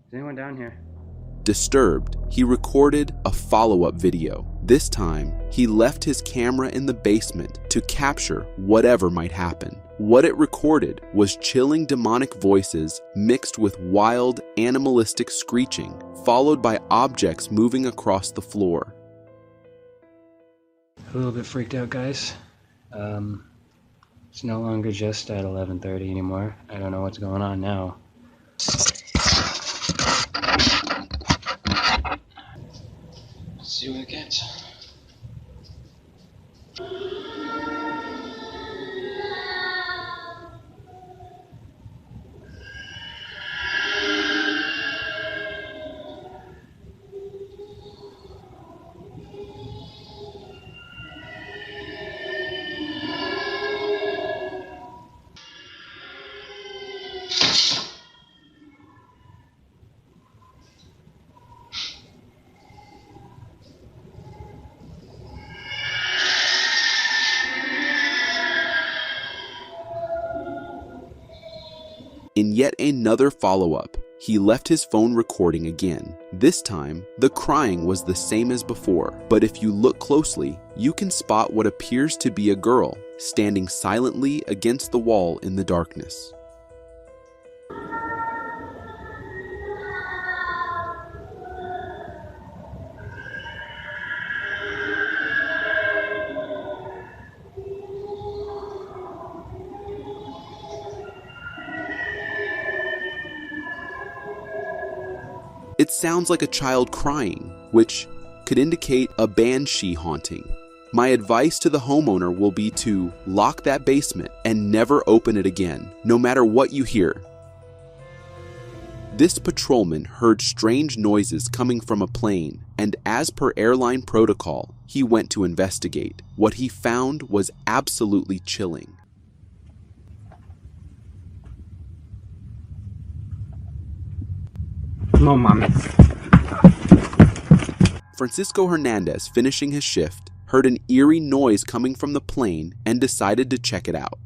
Is anyone down here? Disturbed, he recorded a follow-up video. This time, he left his camera in the basement to capture whatever might happen. What it recorded was chilling demonic voices mixed with wild, animalistic screeching, followed by objects moving across the floor. A little bit freaked out, guys. It's no longer just at 11:30 anymore. I don't know what's going on now. See what it gets. In yet another follow-up, he left his phone recording again. This time, the crying was the same as before, but if you look closely, you can spot what appears to be a girl standing silently against the wall in the darkness. It sounds like a child crying, which could indicate a banshee haunting. My advice to the homeowner will be to lock that basement and never open it again, no matter what you hear. This patrolman heard strange noises coming from a plane, and as per airline protocol, he went to investigate. What he found was absolutely chilling. No mames. Francisco Hernandez, finishing his shift, heard an eerie noise coming from the plane and decided to check it out.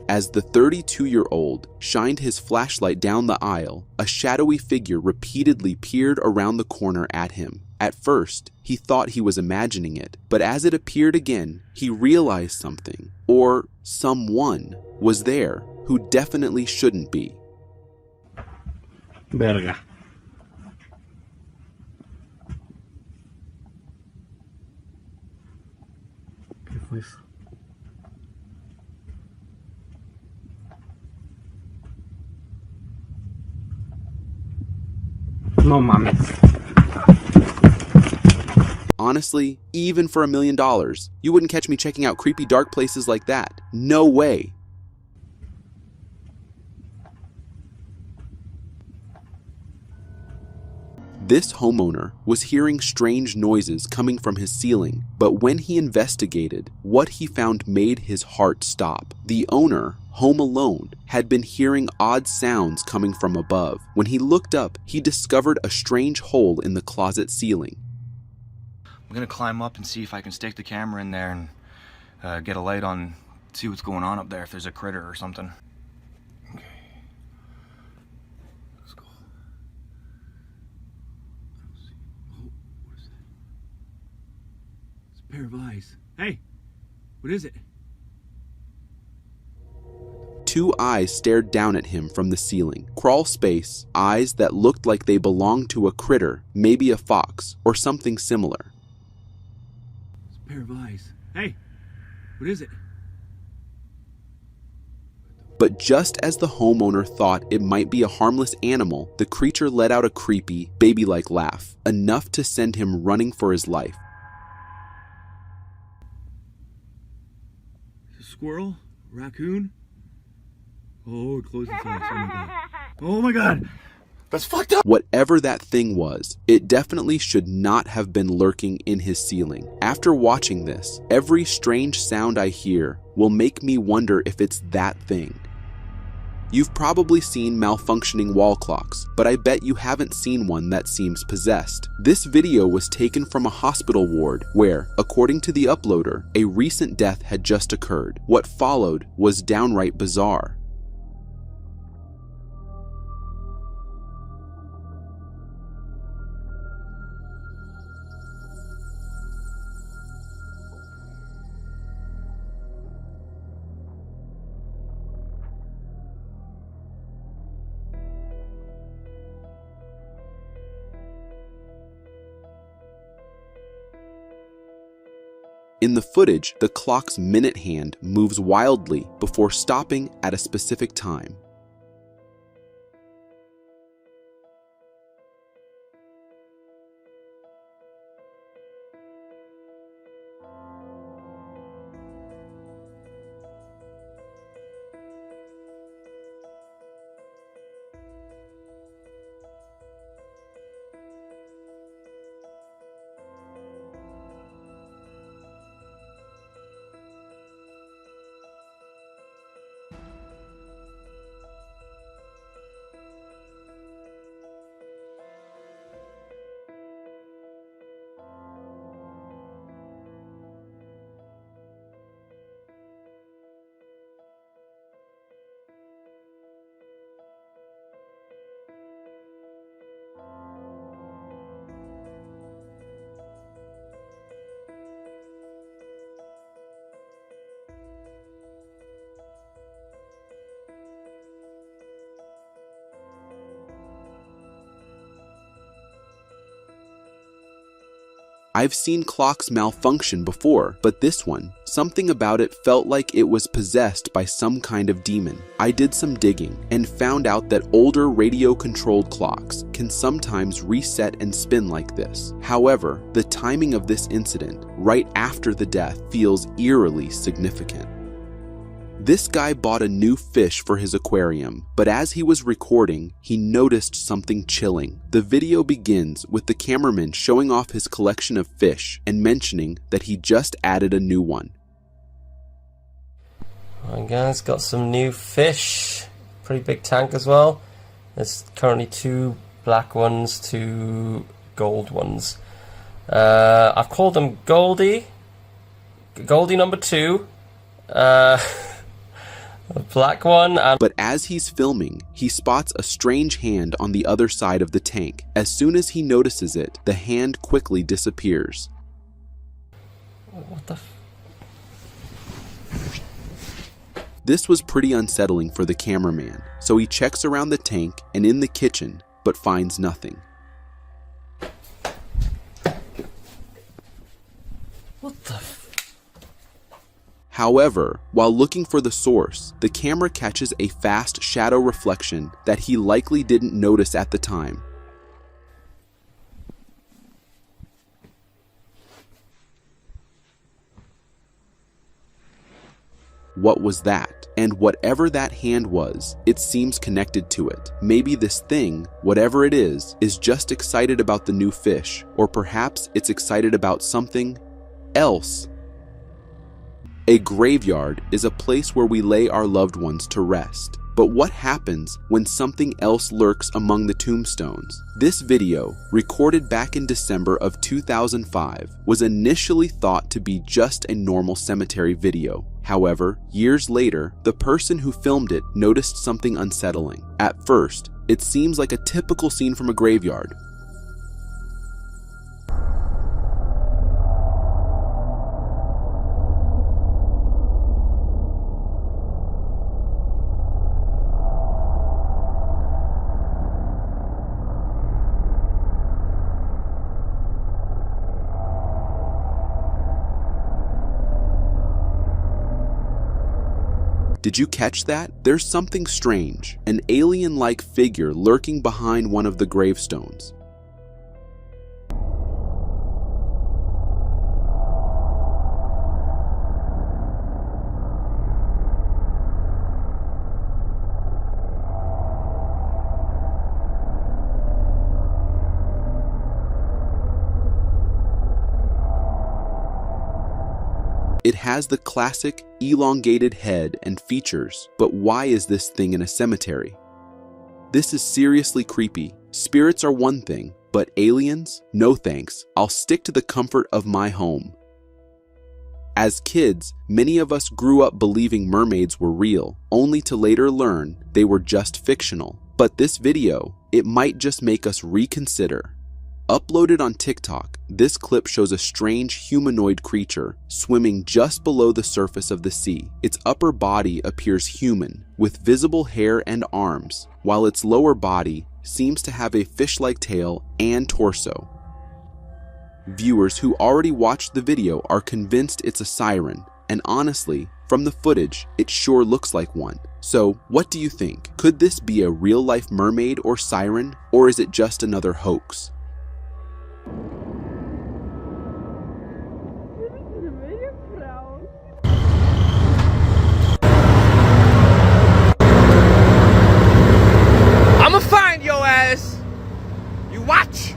As the 32-year-old shined his flashlight down the aisle, a shadowy figure repeatedly peered around the corner at him. At first, he thought he was imagining it, but as it appeared again, he realized something, or someone, was there who definitely shouldn't be. Verga. ¿Qué fue eso? No mames. Honestly, even for $1 million, you wouldn't catch me checking out creepy dark places like that. No way. This homeowner was hearing strange noises coming from his ceiling, but when he investigated, what he found made his heart stop. The owner, home alone, had been hearing odd sounds coming from above. When he looked up, he discovered a strange hole in the closet ceiling. I'm gonna climb up and see if I can stick the camera in there and get a light on, see what's going on up there, if there's a critter or something. Okay. Let's go. I don't see. Oh, what is that? It's a pair of eyes. Hey, what is it? Two eyes stared down at him from the ceiling. Crawl space, eyes that looked like they belonged to a critter, maybe a fox, or something similar. Pair of eyes. Hey, what is it? But just as the homeowner thought it might be a harmless animal, the creature let out a creepy, baby-like laugh, enough to send him running for his life. A squirrel? Raccoon? Oh, it closed its eyes. Oh my god. Oh my god! That's fucked up! Whatever that thing was, it definitely should not have been lurking in his ceiling. After watching this, every strange sound I hear will make me wonder if it's that thing. You've probably seen malfunctioning wall clocks, but I bet you haven't seen one that seems possessed. This video was taken from a hospital ward where, according to the uploader, a recent death had just occurred. What followed was downright bizarre. In the footage, the clock's minute hand moves wildly before stopping at a specific time. I've seen clocks malfunction before, but this one, something about it felt like it was possessed by some kind of demon. I did some digging and found out that older radio-controlled clocks can sometimes reset and spin like this. However, the timing of this incident, right after the death, feels eerily significant. This guy bought a new fish for his aquarium, but as he was recording, he noticed something chilling. The video begins with the cameraman showing off his collection of fish and mentioning that he just added a new one. Alright guys, got some new fish. Pretty big tank as well. There's currently 2 black ones, 2 gold ones. I've called them Goldie number 2. A black one. But as he's filming, he spots a strange hand on the other side of the tank. As soon as he notices it, the hand quickly disappears. What the This was pretty unsettling for the cameraman, so he checks around the tank and in the kitchen, but finds nothing. What the However, while looking for the source, the camera catches a fast shadow reflection that he likely didn't notice at the time. What was that? And whatever that hand was, it seems connected to it. Maybe this thing, whatever it is just excited about the new fish, or perhaps it's excited about something else. A graveyard is a place where we lay our loved ones to rest. But what happens when something else lurks among the tombstones? This video, recorded back in December of 2005, was initially thought to be just a normal cemetery video. However, years later, the person who filmed it noticed something unsettling. At first, it seems like a typical scene from a graveyard. Did you catch that? There's something strange, an alien-like figure lurking behind one of the gravestones. It has the classic elongated head and features, but why is this thing in a cemetery? This is seriously creepy. Spirits are one thing, but aliens? No thanks. I'll stick to the comfort of my home. As kids, many of us grew up believing mermaids were real, only to later learn they were just fictional. But this video, it might just make us reconsider. Uploaded on TikTok, this clip shows a strange humanoid creature swimming just below the surface of the sea. Its upper body appears human, with visible hair and arms, while its lower body seems to have a fish-like tail and torso. Viewers who already watched the video are convinced it's a siren, and honestly, from the footage, it sure looks like one. So, what do you think? Could this be a real-life mermaid or siren, or is it just another hoax? I'ma find your ass. You watch.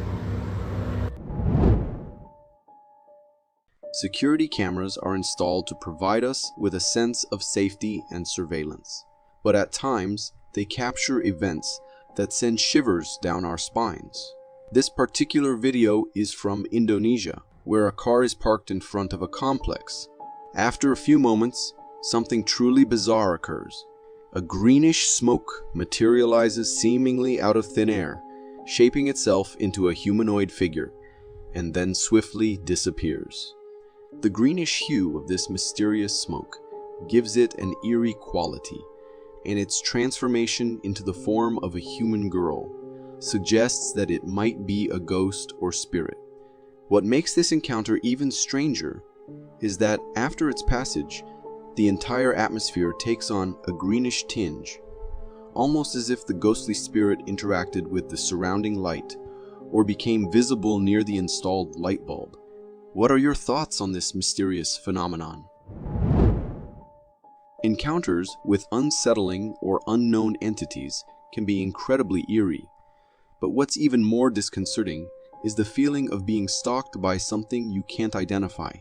Security cameras are installed to provide us with a sense of safety and surveillance, but at times they capture events that send shivers down our spines. This particular video is from Indonesia, where a car is parked in front of a complex. After a few moments, something truly bizarre occurs. A greenish smoke materializes seemingly out of thin air, shaping itself into a humanoid figure, and then swiftly disappears. The greenish hue of this mysterious smoke gives it an eerie quality, and its transformation into the form of a human girl suggests that it might be a ghost or spirit. What makes this encounter even stranger is that after its passage, the entire atmosphere takes on a greenish tinge, almost as if the ghostly spirit interacted with the surrounding light or became visible near the installed light bulb. What are your thoughts on this mysterious phenomenon? Encounters with unsettling or unknown entities can be incredibly eerie, but what's even more disconcerting is the feeling of being stalked by something you can't identify.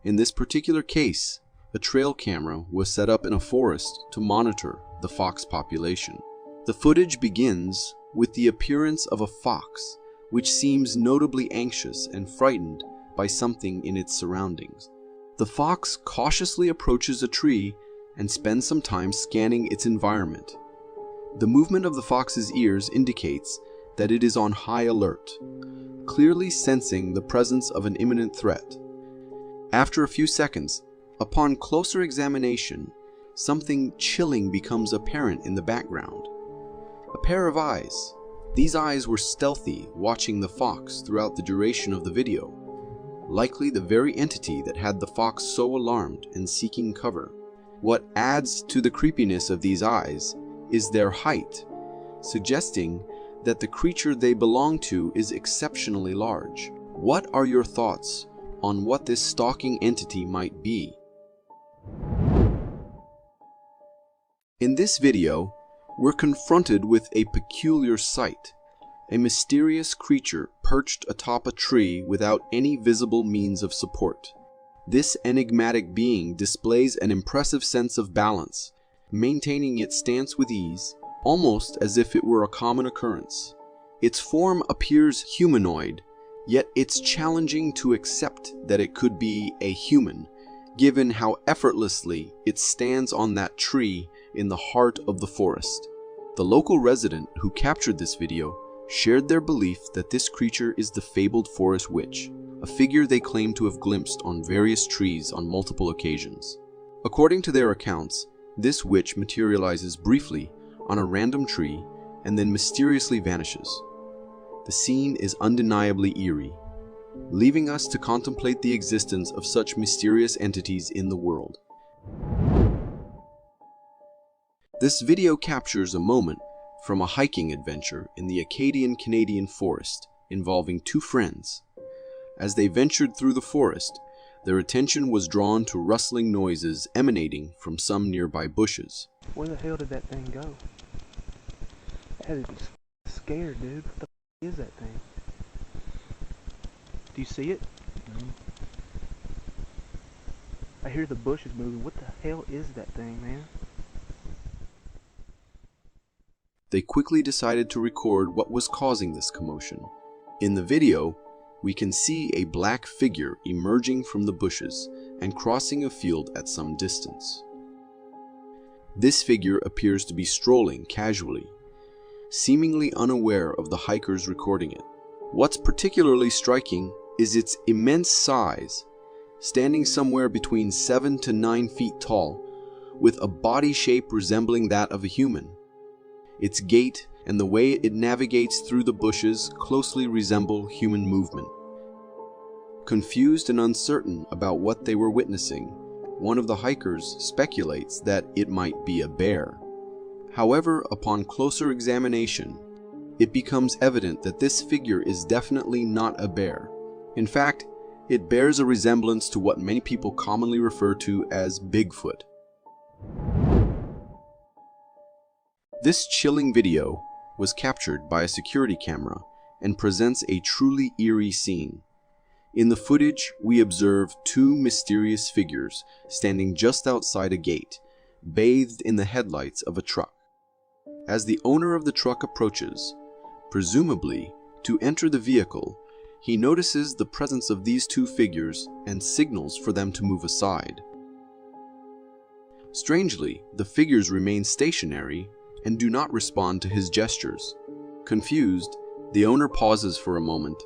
In this particular case, a trail camera was set up in a forest to monitor the fox population. The footage begins with the appearance of a fox, which seems notably anxious and frightened by something in its surroundings. The fox cautiously approaches a tree and spends some time scanning its environment. The movement of the fox's ears indicates that it is on high alert, clearly sensing the presence of an imminent threat. After a few seconds, upon closer examination, something chilling becomes apparent in the background. A pair of eyes. These eyes were stealthy, watching the fox throughout the duration of the video, likely the very entity that had the fox so alarmed and seeking cover. What adds to the creepiness of these eyes is their height, suggesting that the creature they belong to is exceptionally large. What are your thoughts on what this stalking entity might be? In this video, we're confronted with a peculiar sight, a mysterious creature perched atop a tree without any visible means of support. This enigmatic being displays an impressive sense of balance, maintaining its stance with ease, almost as if it were a common occurrence. Its form appears humanoid, yet it's challenging to accept that it could be a human, given how effortlessly it stands on that tree in the heart of the forest. The local resident who captured this video shared their belief that this creature is the fabled forest witch, a figure they claim to have glimpsed on various trees on multiple occasions. According to their accounts, this witch materializes briefly on a random tree and then mysteriously vanishes. The scene is undeniably eerie, leaving us to contemplate the existence of such mysterious entities in the world. This video captures a moment from a hiking adventure in the Acadian Canadian forest involving two friends. As they ventured through the forest, their attention was drawn to rustling noises emanating from some nearby bushes. Where the hell did that thing go? I had to be scared, dude. What the f is that thing? Do you see it? Mm-hmm. I hear the bushes moving. What the hell is that thing, man? They quickly decided to record what was causing this commotion. In the video, we can see a black figure emerging from the bushes and crossing a field at some distance. This figure appears to be strolling casually, seemingly unaware of the hikers recording it. What's particularly striking is its immense size, standing somewhere between 7 to 9 feet tall, with a body shape resembling that of a human. Its gait and the way it navigates through the bushes closely resemble human movement. Confused and uncertain about what they were witnessing, one of the hikers speculates that it might be a bear. However, upon closer examination, it becomes evident that this figure is definitely not a bear. In fact, it bears a resemblance to what many people commonly refer to as Bigfoot. This chilling video was captured by a security camera and presents a truly eerie scene. In the footage, we observe two mysterious figures standing just outside a gate, bathed in the headlights of a truck. As the owner of the truck approaches, presumably to enter the vehicle, he notices the presence of these two figures and signals for them to move aside. Strangely, the figures remain stationary and do not respond to his gestures. Confused, the owner pauses for a moment,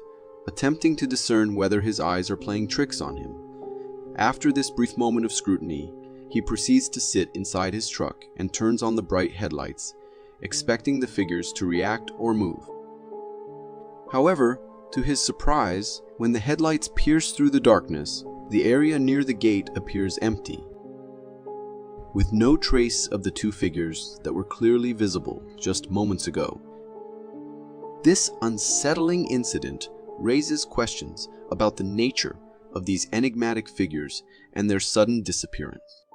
attempting to discern whether his eyes are playing tricks on him. After this brief moment of scrutiny, he proceeds to sit inside his truck and turns on the bright headlights, expecting the figures to react or move. However, to his surprise, When the headlights pierce through the darkness, the area near the gate appears empty, with no trace of the two figures that were clearly visible just moments ago. This unsettling incident raises questions about the nature of these enigmatic figures and their sudden disappearance.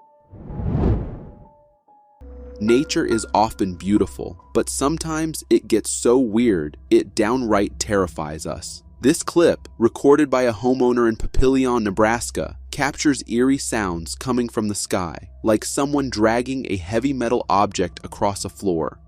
Nature is often beautiful, but sometimes it gets so weird it downright terrifies us. This clip, recorded by a homeowner in Papillion, Nebraska, captures eerie sounds coming from the sky, like someone dragging a heavy metal object across a floor.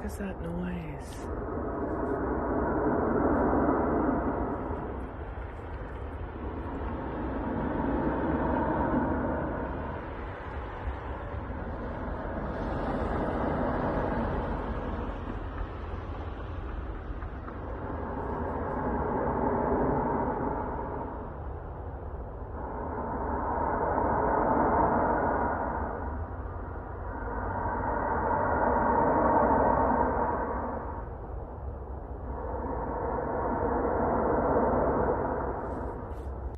What is that noise?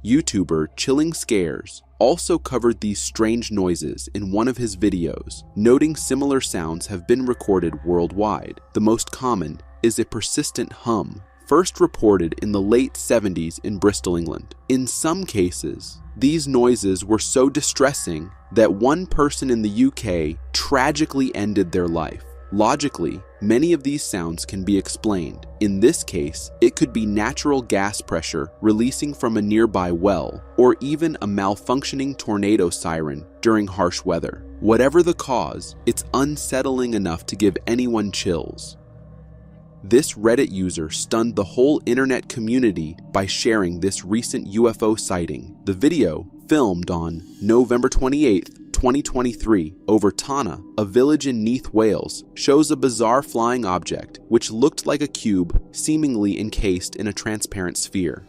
YouTuber Chilling Scares also covered these strange noises in one of his videos, noting similar sounds have been recorded worldwide. The most common is a persistent hum, first reported in the late 70s in Bristol, England. In some cases, these noises were so distressing that one person in the UK tragically ended their life. Logically, many of these sounds can be explained. In this case, it could be natural gas pressure releasing from a nearby well, or even a malfunctioning tornado siren during harsh weather. Whatever the cause, it's unsettling enough to give anyone chills. This Reddit user stunned the whole internet community by sharing this recent UFO sighting. The video, filmed on November 28th, 2023, over Tana, a village in Neath, Wales, shows a bizarre flying object which looked like a cube seemingly encased in a transparent sphere.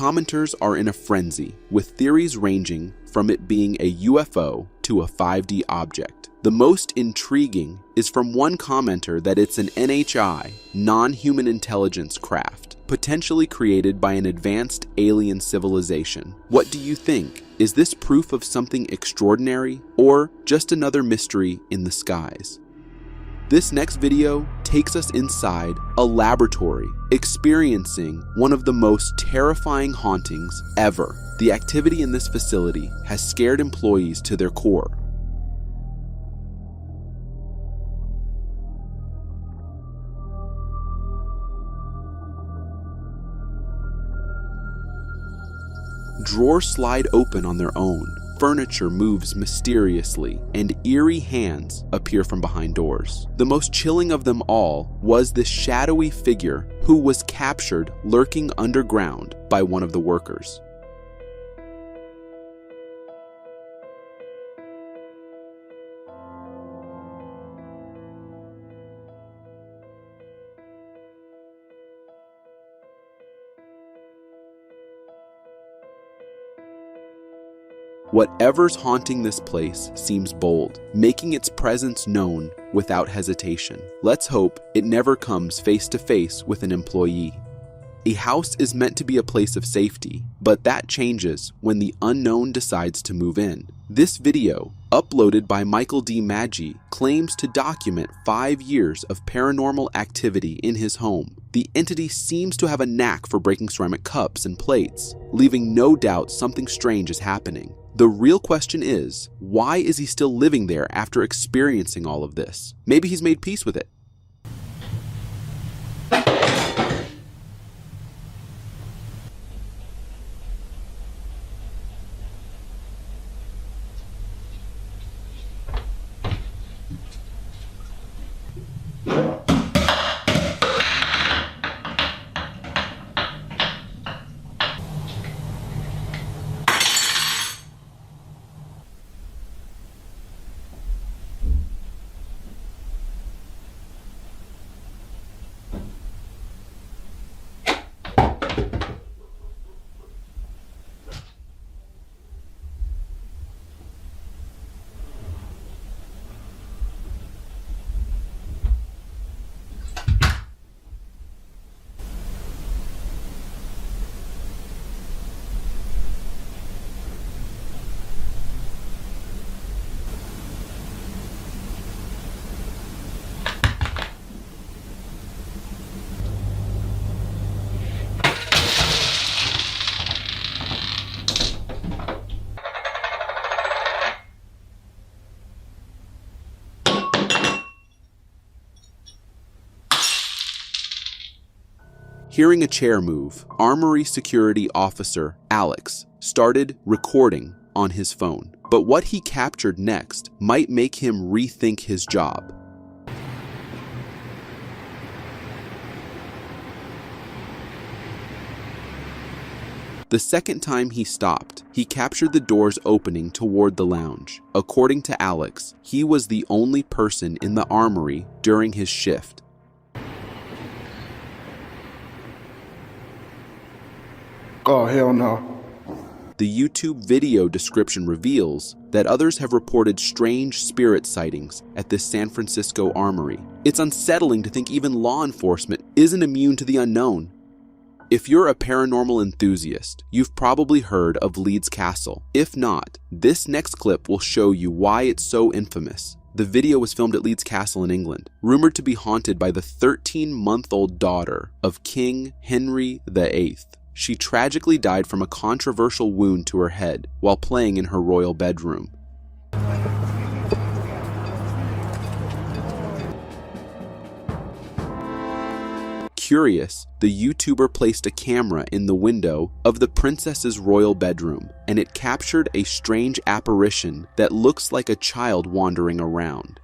Commenters are in a frenzy, with theories ranging from it being a UFO to a 5D object. The most intriguing is from one commenter that it's an NHI, non-human intelligence craft, potentially created by an advanced alien civilization. What do you think? Is this proof of something extraordinary, or just another mystery in the skies? This next video takes us inside a laboratory, experiencing one of the most terrifying hauntings ever. The activity in this facility has scared employees to their core. Drawers slide open on their own, furniture moves mysteriously, and eerie hands appear from behind doors. The most chilling of them all was this shadowy figure who was captured lurking underground by one of the workers. Whatever's haunting this place seems bold, making its presence known without hesitation. Let's hope it never comes face to face with an employee. A house is meant to be a place of safety, but that changes when the unknown decides to move in. This video, uploaded by Michael D. Maggi, claims to document 5 years of paranormal activity in his home. The entity seems to have a knack for breaking ceramic cups and plates, leaving no doubt something strange is happening. The real question is, why is he still living there after experiencing all of this? Maybe he's made peace with it. Hearing a chair move, Armory security officer Alex started recording on his phone. But what he captured next might make him rethink his job. The second time he stopped, he captured the doors opening toward the lounge. According to Alex, he was the only person in the Armory during his shift. Oh, hell no. The YouTube video description reveals that others have reported strange spirit sightings at this San Francisco Armory. It's unsettling to think even law enforcement isn't immune to the unknown. If you're a paranormal enthusiast, you've probably heard of Leeds Castle. If not, this next clip will show you why it's so infamous. The video was filmed at Leeds Castle in England, rumored to be haunted by the 13-month-old daughter of King Henry VIII. She tragically died from a controversial wound to her head while playing in her royal bedroom. Curious, the YouTuber placed a camera in the window of the princess's royal bedroom, and it captured a strange apparition that looks like a child wandering around.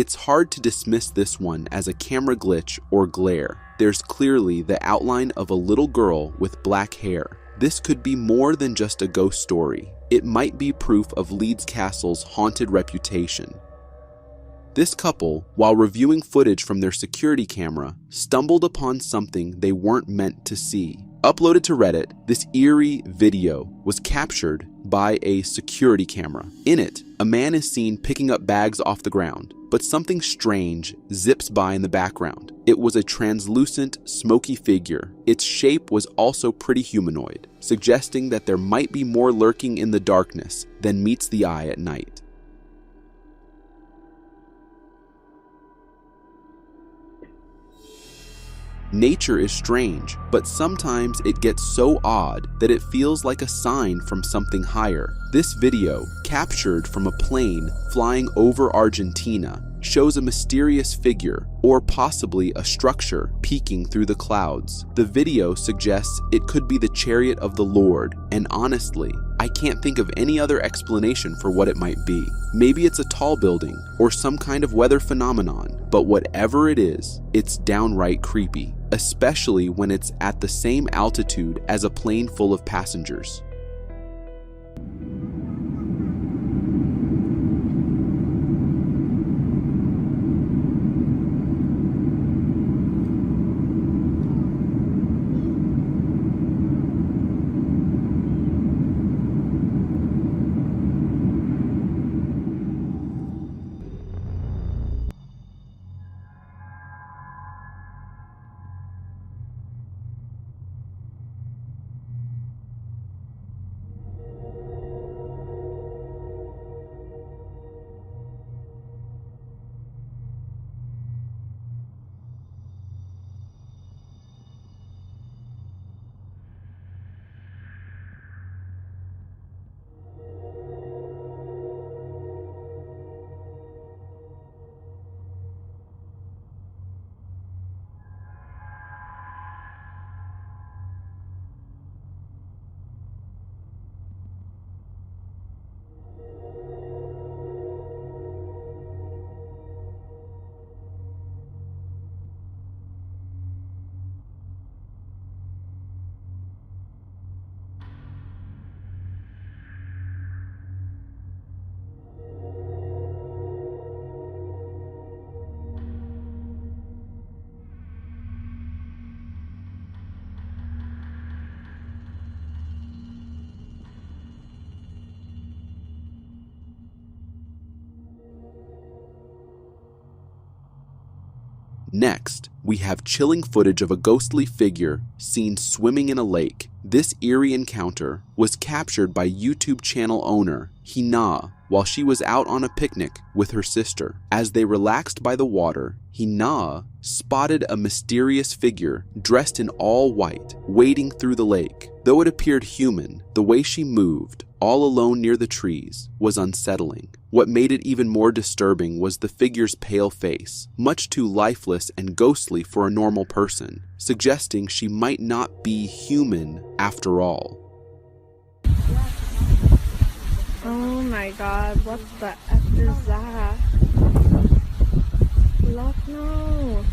It's hard to dismiss this one as a camera glitch or glare. There's clearly the outline of a little girl with black hair. This could be more than just a ghost story. It might be proof of Leeds Castle's haunted reputation. This couple, while reviewing footage from their security camera, stumbled upon something they weren't meant to see. Uploaded to Reddit, this eerie video was captured by a security camera. In it, a man is seen picking up bags off the ground, but something strange zips by in the background. It was a translucent, smoky figure. Its shape was also pretty humanoid, suggesting that there might be more lurking in the darkness than meets the eye at night. Nature is strange, but sometimes it gets so odd that it feels like a sign from something higher. This video, captured from a plane flying over Argentina, shows a mysterious figure, or possibly a structure, peeking through the clouds. The video suggests it could be the chariot of the Lord, and honestly, I can't think of any other explanation for what it might be. Maybe it's a tall building, or some kind of weather phenomenon, but whatever it is, it's downright creepy, especially when it's at the same altitude as a plane full of passengers. Next, we have chilling footage of a ghostly figure seen swimming in a lake. This eerie encounter was captured by YouTube channel owner Hina while she was out on a picnic with her sister. As they relaxed by the water, Hina spotted a mysterious figure dressed in all white, wading through the lake. Though it appeared human, the way she moved, all alone near the trees, was unsettling. What made it even more disturbing was the figure's pale face, much too lifeless and ghostly for a normal person, suggesting she might not be human after all. Oh my god, what the F is that? Look, no.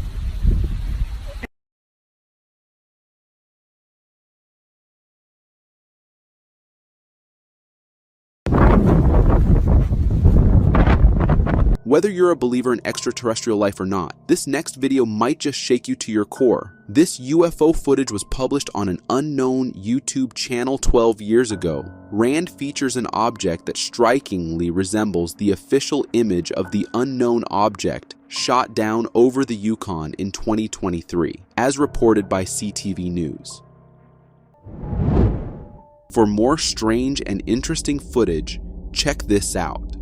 Whether you're a believer in extraterrestrial life or not, this next video might just shake you to your core. This UFO footage was published on an unknown YouTube channel 12 years ago. Rand features an object that strikingly resembles the official image of the unknown object shot down over the Yukon in 2023, as reported by CTV News. For more strange and interesting footage, check this out.